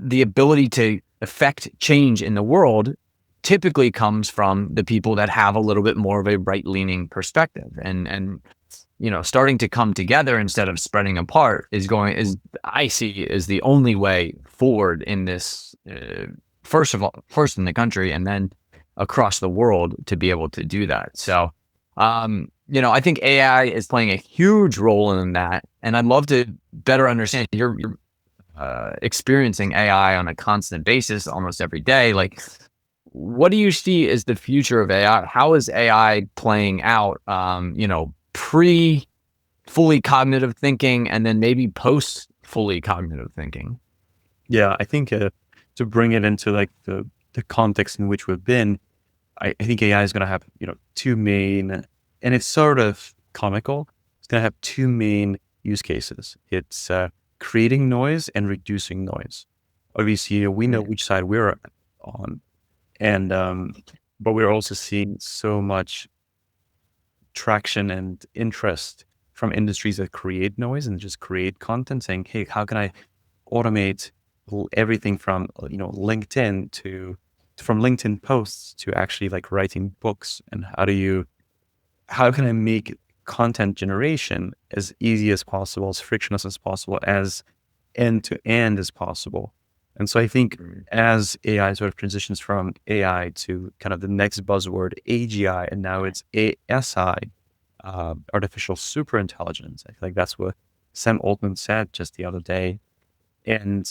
the ability to affect change in the world typically comes from the people that have a little bit more of a right-leaning perspective, and starting to come together instead of spreading apart is I see is the only way forward in this, first in the country and then across the world, to be able to do that. So I think AI is playing a huge role in that, and I'd love to better understand. You're experiencing AI on a constant basis almost every day. Like, what do you see as the future of AI? How is AI playing out, pre fully cognitive thinking and then maybe post fully cognitive thinking? Yeah, I think to bring it into like the context in which we've been, I think AI is going to have, two main, and it's sort of comical. It's going to have two main use cases. It's creating noise and reducing noise. Obviously, we know which side we're on, and but we're also seeing so much traction and interest from industries that create noise and just create content, saying, "Hey, how can I automate everything from LinkedIn from LinkedIn posts to actually like writing books, and how can I make content generation as easy as possible, as frictionless as possible, as end to end as possible?" And so I think as AI sort of transitions from AI to kind of the next buzzword, AGI, and now it's ASI, artificial super intelligence. I feel like that's what Sam Altman said just the other day. And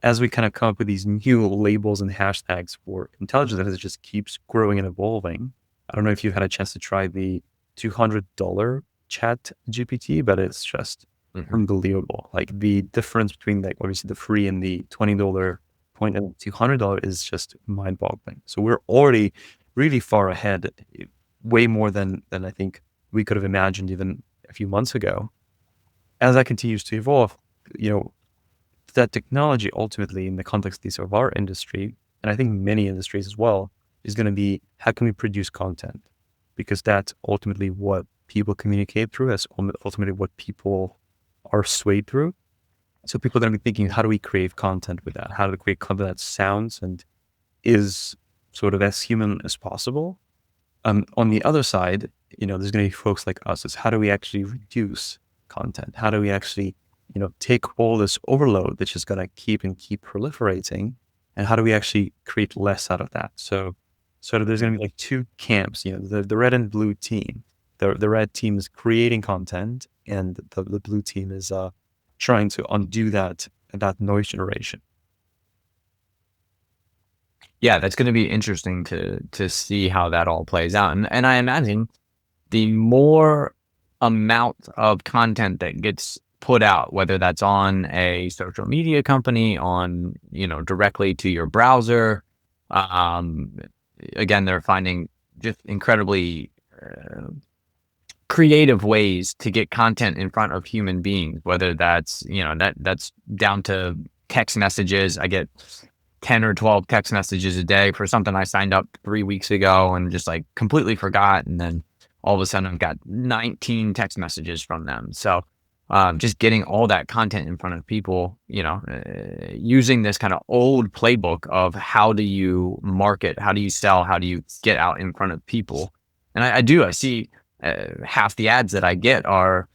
as we kind of come up with these new labels and hashtags for intelligence, and it just keeps growing and evolving. I don't know if you've had a chance to try the $200 chat GPT, but it's just unbelievable. Like the difference between like obviously the free and the $20 point and $200 is just mind boggling. So we're already really far ahead, way more than I think we could have imagined even a few months ago. As that continues to evolve, that technology ultimately in the context at least of our industry, and I think many industries as well, is going to be how can we produce content? Because that's ultimately what people communicate through, that's ultimately what people are swayed through. So people are going to be thinking, how do we create content with that? How do we create content that sounds and is sort of as human as possible? On the other side, there's going to be folks like us. Is how do we actually reduce content? How do we actually take all this overload that's just going to keep proliferating, and how do we actually create less out of that? So sort of there's going to be like two camps, the red and blue team. The red team is creating content, and the blue team is trying to undo that noise generation. Yeah, that's going to be interesting to see how that all plays out. And I imagine the more amount of content that gets put out, whether that's on a social media company, on, directly to your browser. Again, they're finding just incredibly creative ways to get content in front of human beings, whether that's, that's down to text messages. I get 10 or 12 text messages a day for something I signed up 3 weeks ago and just like completely forgot. And then all of a sudden I've got 19 text messages from them. So just getting all that content in front of people, using this kind of old playbook of how do you market, how do you sell, how do you get out in front of people. And I see half the ads that I get are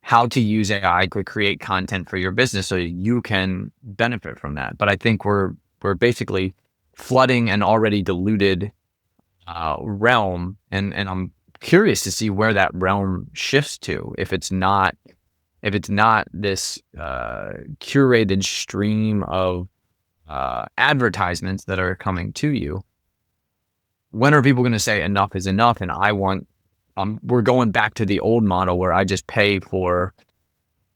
how to use AI to create content for your business so you can benefit from that. But I think we're basically flooding an already diluted realm, and I'm curious to see where that realm shifts to. If it's not this curated stream of advertisements that are coming to you, when are people going to say enough is enough? And we're going back to the old model where I just pay for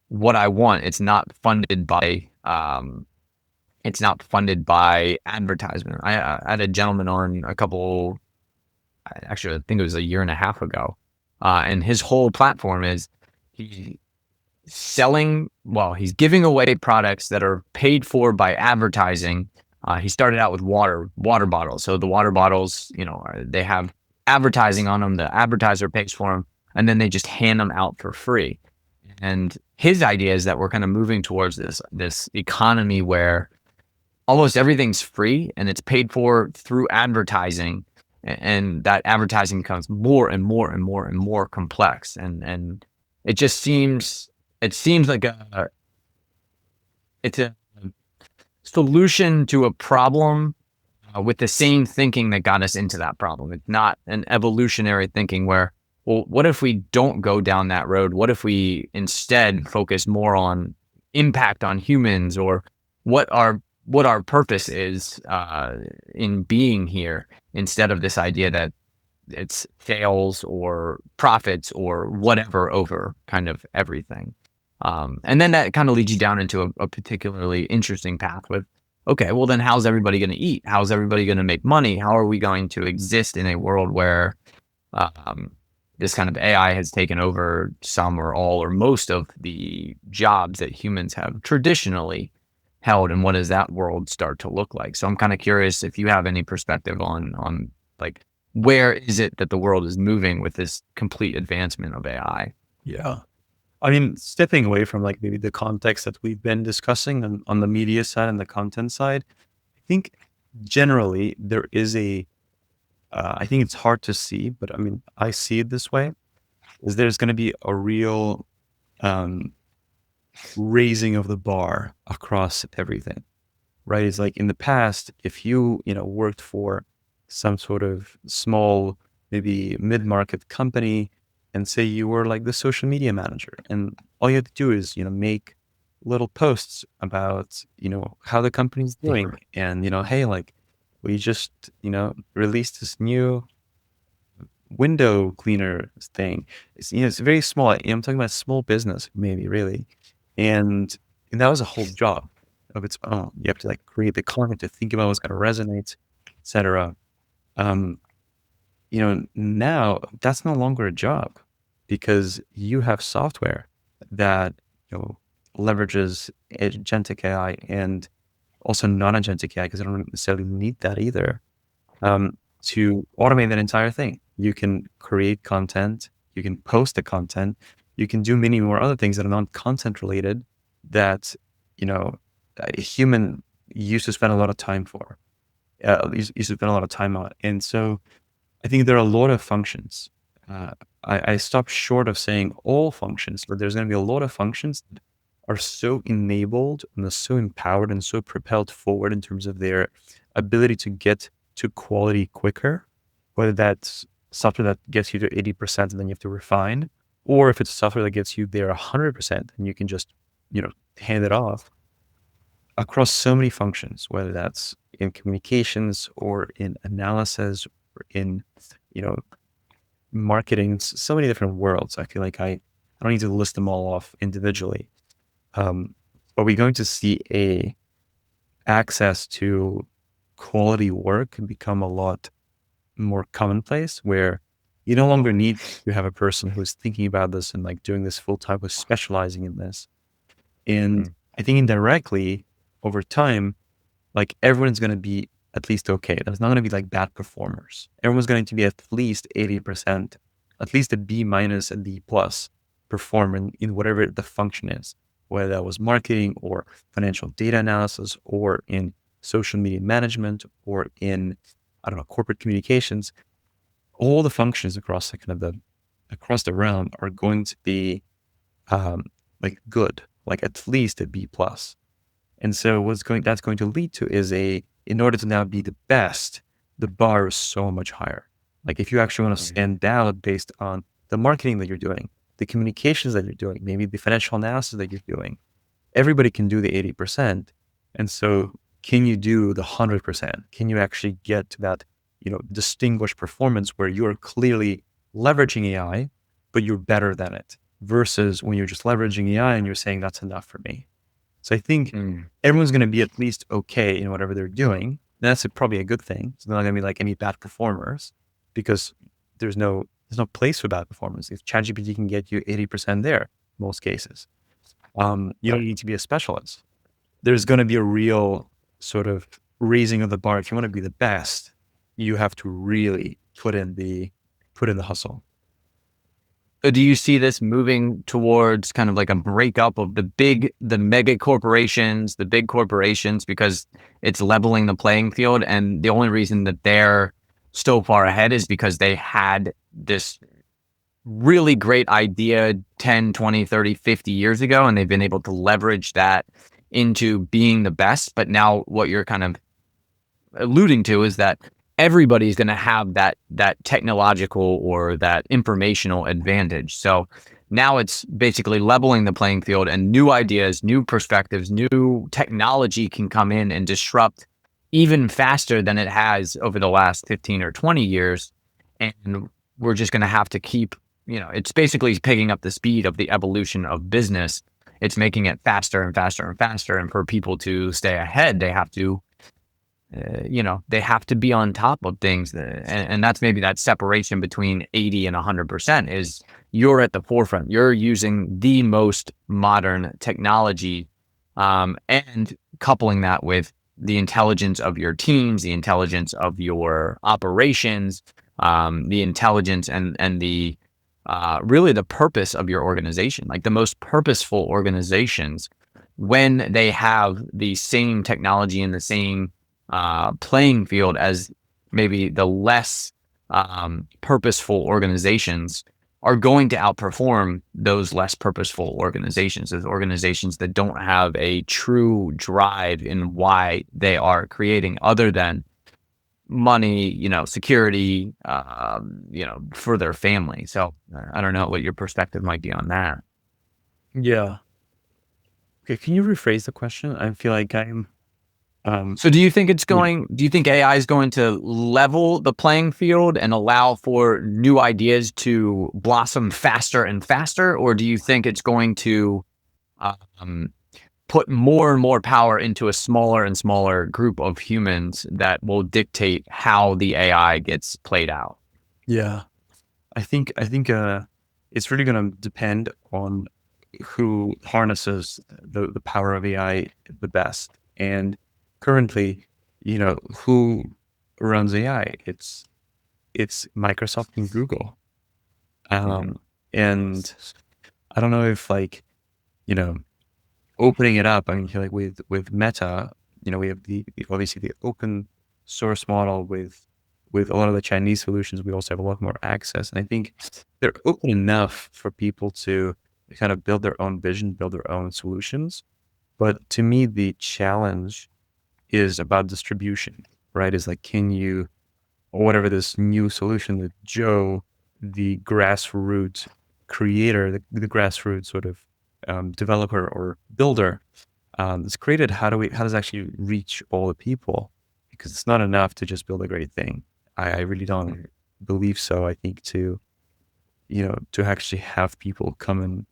what I want. It's not funded by advertisement. I had a gentleman on actually, I think it was a year and a half ago. And his whole platform is he's giving away products that are paid for by advertising. He started out with water bottles. So the water bottles, they have advertising on them. The advertiser pays for them, and then they just hand them out for free. And his idea is that we're kind of moving towards this economy where almost everything's free and it's paid for through advertising, and that advertising becomes more and more and more and more complex. And it seems like it's a solution to a problem with the same thinking that got us into that problem. It's not an evolutionary thinking where, well, what if we don't go down that road? What if we instead focus more on impact on humans, or what our purpose is in being here, instead of this idea that it's sales or profits or whatever over kind of everything. And then that kind of leads you down into a particularly interesting path with, okay, well then how's everybody going to eat? How's everybody going to make money? How are we going to exist in a world where this kind of AI has taken over some or all or most of the jobs that humans have traditionally held, and what does that world start to look like? So I'm kind of curious if you have any perspective on like, where is it that the world is moving with this complete advancement of AI? Yeah. I mean, stepping away from like maybe the context that we've been discussing on the media side and the content side, I think generally there is I think it's hard to see, but I mean, I see it this way, is there's going to be a real um, raising of the bar across everything, right? It's like in the past, if you worked for some sort of small, maybe mid-market company, and say you were like the social media manager, and all you had to do is make little posts about how the company's doing, and hey, like we just released this new window cleaner thing. It's very small. I'm talking about small business, maybe really, and that was a whole job of its own. You have to like create the content to think about what's going to resonate, etc. Um, now that's no longer a job because you have software that leverages agentic AI and also non-agentic AI because I don't necessarily need that either to automate that entire thing. You can create content, you can post the content, you can do many more other things that are non-content related that, a human used to spend a lot of time for, used to spend a lot of time on. And so I think there are a lot of functions. I stopped short of saying all functions, but there's going to be a lot of functions that are so enabled and are so empowered and so propelled forward in terms of their ability to get to quality quicker, whether that's software that gets you to 80% and then you have to refine, or if it's software that gets you there 100% and you can just hand it off across so many functions, whether that's in communications or in analysis or in, you know, marketing, so many different worlds. I feel like I don't need to list them all off individually. Are we going to see a access to quality work become a lot more commonplace where you no longer need to have a person who's thinking about this and like doing this full time, who's specializing in this. And I think indirectly over time, like everyone's going to be at least okay. There's not going to be like bad performers. Everyone's going to be at least 80%, at least a B minus, a B plus performer in whatever the function is, whether that was marketing or financial data analysis or in social media management or in, I don't know, corporate communications. All the functions across across the realm are going to be like good, like at least a B plus. And so that's going to lead to is in order to now be the best, the bar is so much higher. Like if you actually want to stand out based on the marketing that you're doing, the communications that you're doing, maybe the financial analysis that you're doing, everybody can do the 80%. And so can you do the 100%? Can you actually get to that distinguished performance where you're clearly leveraging AI, but you're better than it versus when you're just leveraging AI and you're saying that's enough for me. So I think everyone's going to be at least okay in whatever they're doing. And that's probably a good thing. So they're not going to be like any bad performers because there's no place for bad performance. If ChatGPT can get you 80% there, most cases, you don't need to be a specialist. There's going to be a real sort of raising of the bar. If you want to be the best, you have to really put in the hustle. Do you see this moving towards kind of like a breakup of the mega corporations, the big corporations, because it's leveling the playing field? And the only reason that they're so far ahead is because they had this really great idea 10, 20, 30, 50 years ago, and they've been able to leverage that into being the best. But now what you're kind of alluding to is that everybody's going to have that technological or that informational advantage. So now it's basically leveling the playing field, and new ideas, new perspectives, new technology can come in and disrupt even faster than it has over the last 15 or 20 years. and we're just going to have to keep, it's basically picking up the speed of the evolution of business. It's making it faster and faster and faster. And for people to stay ahead, they have to, they have to be on top of things. And that's maybe that separation between 80 and 100% is you're at the forefront. You're using the most modern technology, and coupling that with the intelligence of your teams, the intelligence of your operations, the intelligence and the really the purpose of your organization. Like the most purposeful organizations, when they have the same technology and the same playing field as maybe the less purposeful organizations, are going to outperform those less purposeful organizations, those organizations that don't have a true drive in why they are creating other than money, security, for their family. So I don't know what your perspective might be on that. Yeah. Okay. Can you rephrase the question? I feel like I'm. So do you think Yeah. do you think AI is going to level the playing field and allow for new ideas to blossom faster and faster? Or do you think it's going to um, put more and more power into a smaller and smaller group of humans that will dictate how the AI gets played out? Yeah. I think it's really going to depend on who harnesses the power of AI the best. And currently, who runs AI? It's Microsoft and Google. Mhm. And I don't know if like, you know, opening it up, I mean, like with Meta, we have obviously the open source model with a lot of the Chinese solutions. We also have a lot more access, and I think they're open enough for people to kind of build their own vision, build their own solutions. But to me, the challenge is about distribution, right? Is like, can you, or whatever this new solution that Joe, the grassroots creator, the grassroots sort of developer or builder, is created, how does it actually reach all the people? Because it's not enough to just build a great thing. I really don't believe so. I think to actually have people come and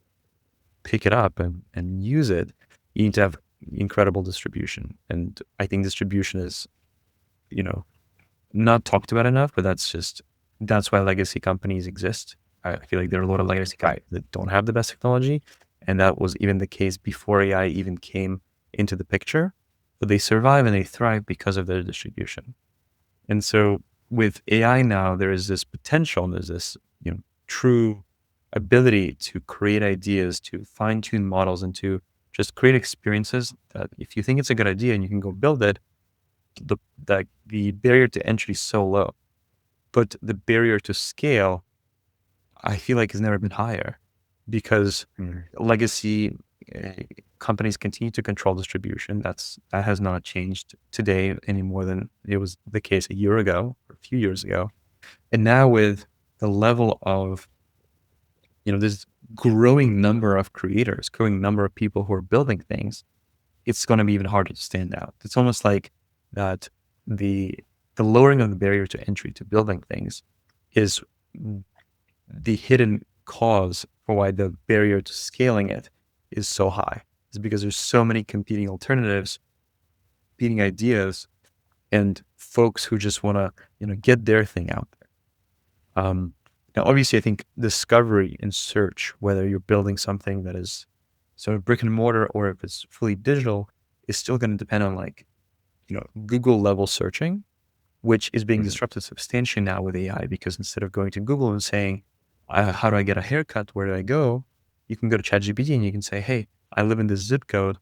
pick it up and use it, you need to have incredible distribution. And I think distribution is, you know, not talked about enough, but that's why legacy companies exist. I feel like there are a lot of legacy Right. companies that don't have the best technology, and that was even the case before AI even came into the picture. But they survive and they thrive because of their distribution. And so with AI now, there is this potential, and there's this true ability to create ideas, to fine tune models, and to just create experiences that if you think it's a good idea and you can go build it, the the barrier to entry is so low, but the barrier to scale, I feel like, has never been higher because Mm. legacy uh, companies continue to control distribution. That has not changed today any more than it was the case a year ago or a few years ago. And now with the level of this growing number of creators, growing number of people who are building things, it's going to be even harder to stand out. It's almost like that the the lowering of the barrier to entry to building things is the hidden cause for why the barrier to scaling it is so high. Is because there's so many competing alternatives, competing ideas, and folks who just want to get their thing out there. Now, obviously, I think discovery and search, whether you're building something that is sort of brick and mortar or if it's fully digital, is still going to depend on like Google level searching, which is being Mhm. disrupted substantially now with AI because instead of going to Google and saying, how do I get a haircut? Where do I go? You can go to ChatGPT and you can say, hey, I live in this zip code.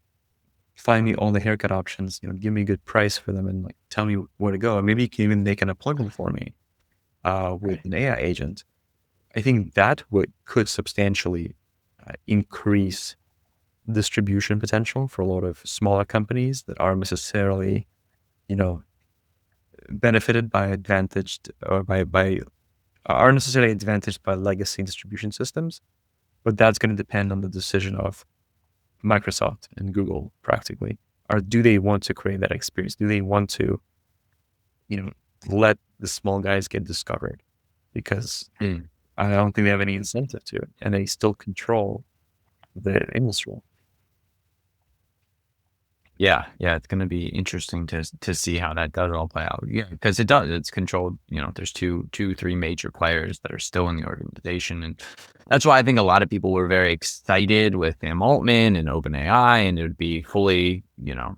Find me all the haircut options, give me a good price for them and like tell me where to go. And maybe you can even make an appointment for me with Right. an AI agent. I think that could substantially increase distribution potential for a lot of smaller companies that aren't necessarily, you know, benefited by advantaged or by aren't necessarily advantaged by legacy distribution systems, but that's going to depend on the decision of Microsoft and Google practically. Or do they want to create that experience? Do they want to, you know, let the small guys get discovered? because Mm. I don't think they have any incentive to it, and they still control the industry. Yeah, it's going to be interesting to see how that does all play out. Yeah, because it does. It's controlled. There's three major players that are still in the organization, and that's why I think a lot of people were very excited with Sam Altman and OpenAI, and it would be fully,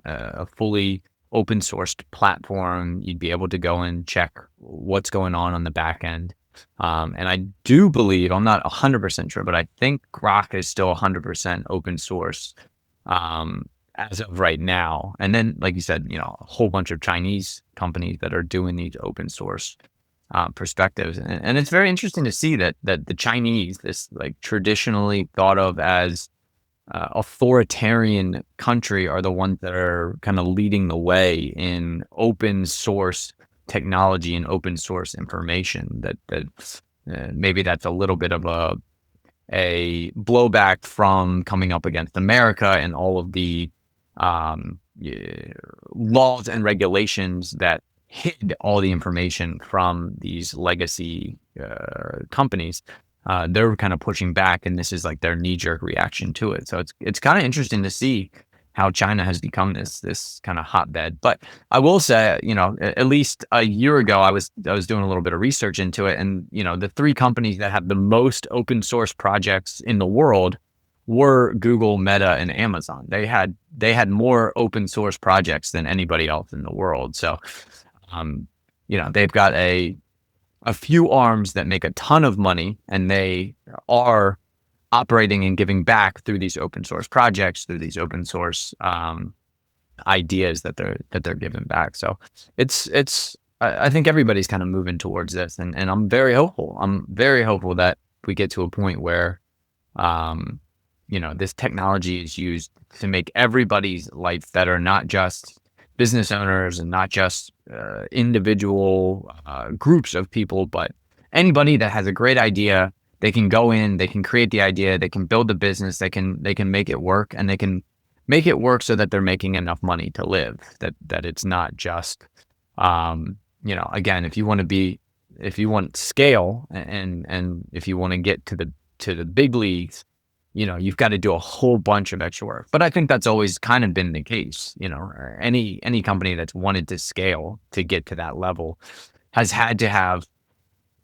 a fully open sourced platform. You'd be able to go and check what's going on the back end. And I do believe, I'm not 100% sure, but I think Grok is still 100% open source. As of right now. And then, like you said, a whole bunch of Chinese companies that are doing these open source perspectives. And it's very interesting to see that the Chinese, this like traditionally thought of as authoritarian country, are the ones that are kind of leading the way in open source technology and open source information. Maybe that's a little bit of a blowback from coming up against America and all of the laws and regulations that hid all the information from these legacy companies. They're kind of pushing back, and this is like their knee-jerk reaction to it. So it's kind of interesting to see how China has become this kind of hotbed. But I will say, at least a year ago, I was doing a little bit of research into it, and the three companies that have the most open source projects in the world were Google, Meta, and Amazon. They had more open source projects than anybody else in the world. So, they've got a few arms that make a ton of money, and they are operating and giving back through these open source projects, through these open source ideas that they're giving back. So I think everybody's kind of moving towards this, and I'm very hopeful. I'm very hopeful that we get to a point where this technology is used to make everybody's life better, not just business owners and not just individual groups of people, but anybody that has a great idea. They can go in, they can create the idea, they can build the business, they can make it work, and they can make it work so that they're making enough money to live. That it's not just, again, if you want scale and if you want to get to the big leagues, you've got to do a whole bunch of extra work. But I think that's always kind of been the case. Any company that's wanted to scale to get to that level has had to have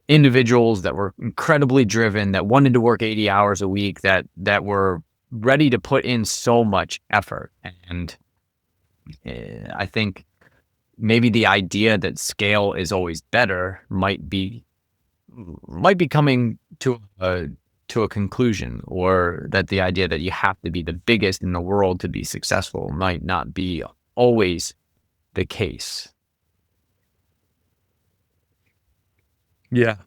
individuals that were incredibly driven, that wanted to work 80 hours a week, that were ready to put in so much effort. And I think maybe the idea that scale is always better might be coming to a conclusion, or that the idea that you have to be the biggest in the world to be successful might not be always the case. Yeah.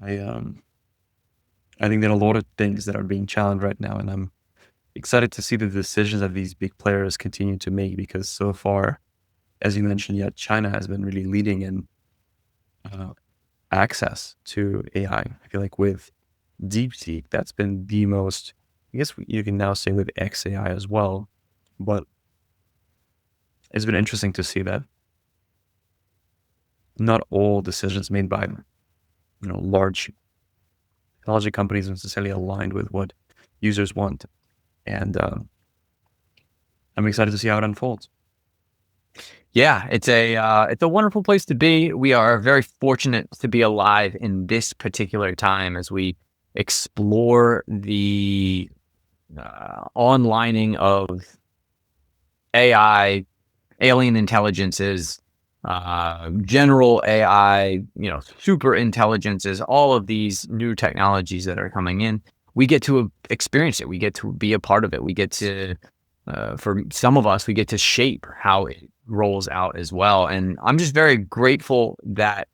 I think there are a lot of things that are being challenged right now, and I'm excited to see the decisions that these big players continue to make, because so far, as you mentioned, China has been really leading in access to AI. I feel like with DeepSeek, that's been the most, I guess you can now say with XAI as well, but it's been interesting to see that not all decisions made by large technology companies are necessarily aligned with what users want, and I'm excited to see how it unfolds. Yeah, it's a wonderful place to be. We are very fortunate to be alive in this particular time as we explore the onlining of AI, alien intelligences, general AI, super intelligences, all of these new technologies that are coming in. We get to experience it. We get to be a part of it. We get to, for some of us, we get to shape how it rolls out as well. And I'm just very grateful that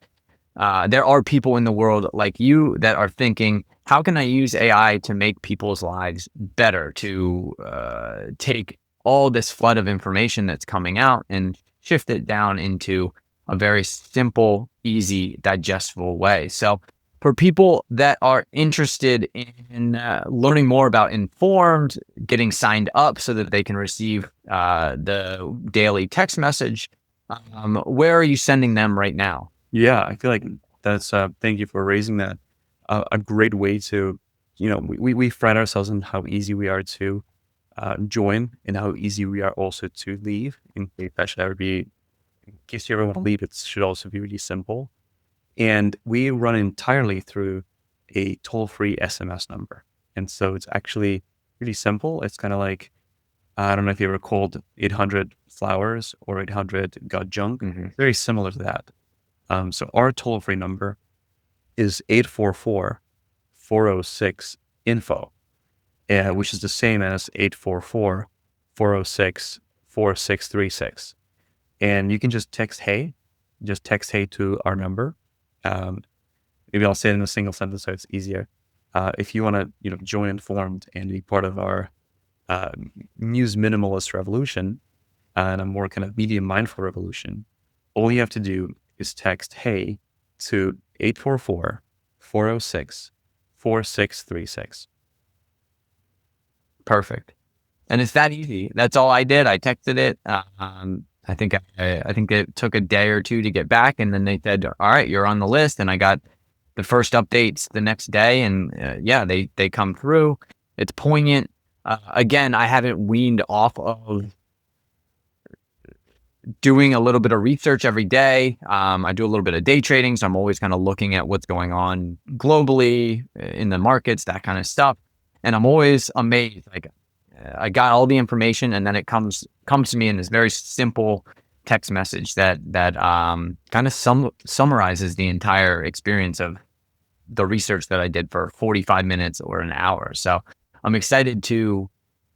there are people in the world like you that are thinking, how can I use AI to make people's lives better, to take all this flood of information that's coming out and shift it down into a very simple, easy, digestible way. So for people that are interested in learning more about Informed, getting signed up so that they can receive the daily text message, where are you sending them right now? Yeah, I feel like that's, thank you for raising that. A great way to, we pride ourselves on how easy we are to join and how easy we are also to leave. In case that should ever be, in case you ever want to leave, it should also be really simple. And we run entirely through a toll-free SMS number. And so it's actually really simple. It's kind of like, I don't know if you ever called 800 flowers or 800 got junk. Mm-hmm. Very similar to that. So our toll-free number is 844-406-INFO, which is the same as 844-406-4636. And you can just text hey to our number. Maybe I'll say it in a single sentence so it's easier. If you want to, join Informed and be part of our news minimalist revolution and a more kind of media mindful revolution, all you have to do is text hey to 844-406-4636. Perfect. And it's that easy. That's all I did. I texted it. I think it took a day or two to get back, and then they said, "All right, you're on the list." And I got the first updates the next day, and they come through. It's poignant. Again, I haven't weaned off of doing a little bit of research every day. I do a little bit of day trading, so I'm always kind of looking at what's going on globally in the markets, that kind of stuff. And I'm always amazed. Like, I got all the information, and then it comes to me in this very simple text message that kind of summarizes the entire experience of the research that I did for 45 minutes or an hour. So I'm excited to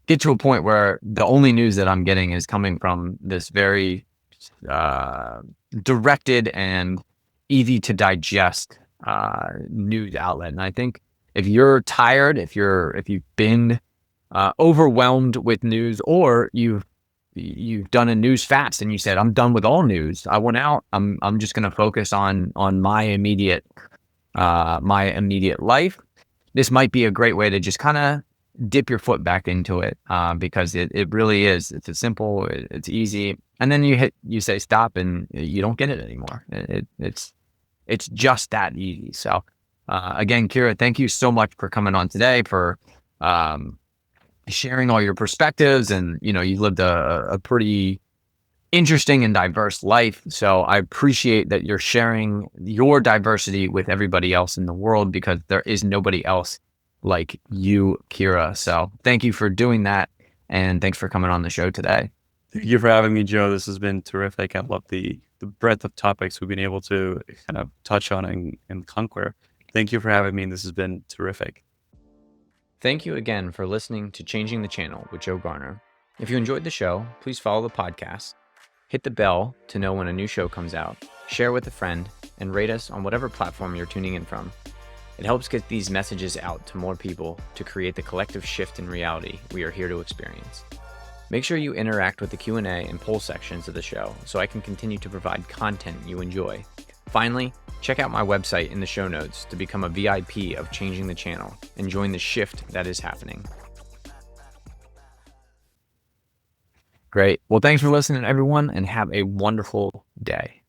get to a point where the only news that I'm getting is coming from this very directed and easy to digest news outlet. And I think if you're tired, if you've been overwhelmed with news, or you've done a news fast and you said, I'm done with all news, I went out, I'm just going to focus on my immediate life, this might be a great way to just kind of dip your foot back into it, because it really is. It's simple, it's easy, and then you say stop, and you don't get it anymore. It's just that easy. So again, Kira, thank you so much for coming on today, for sharing all your perspectives, and you lived a pretty interesting and diverse life. So I appreciate that you're sharing your diversity with everybody else in the world, because there is nobody else like you, Kira. So thank you for doing that. And thanks for coming on the show today. Thank you for having me, Joe. This has been terrific. I love the breadth of topics we've been able to kind of touch on and conquer. Thank you for having me, and this has been terrific. Thank you again for listening to Changing the Channel with Joe Garner. If you enjoyed the show, please follow the podcast, hit the bell to know when a new show comes out, share with a friend, and rate us on whatever platform you're tuning in from. It helps get these messages out to more people to create the collective shift in reality we are here to experience. Make sure you interact with the Q&A and poll sections of the show so I can continue to provide content you enjoy. Finally, check out my website in the show notes to become a VIP of Changing the Channel and join the shift that is happening. Great. Well, thanks for listening, everyone, and have a wonderful day.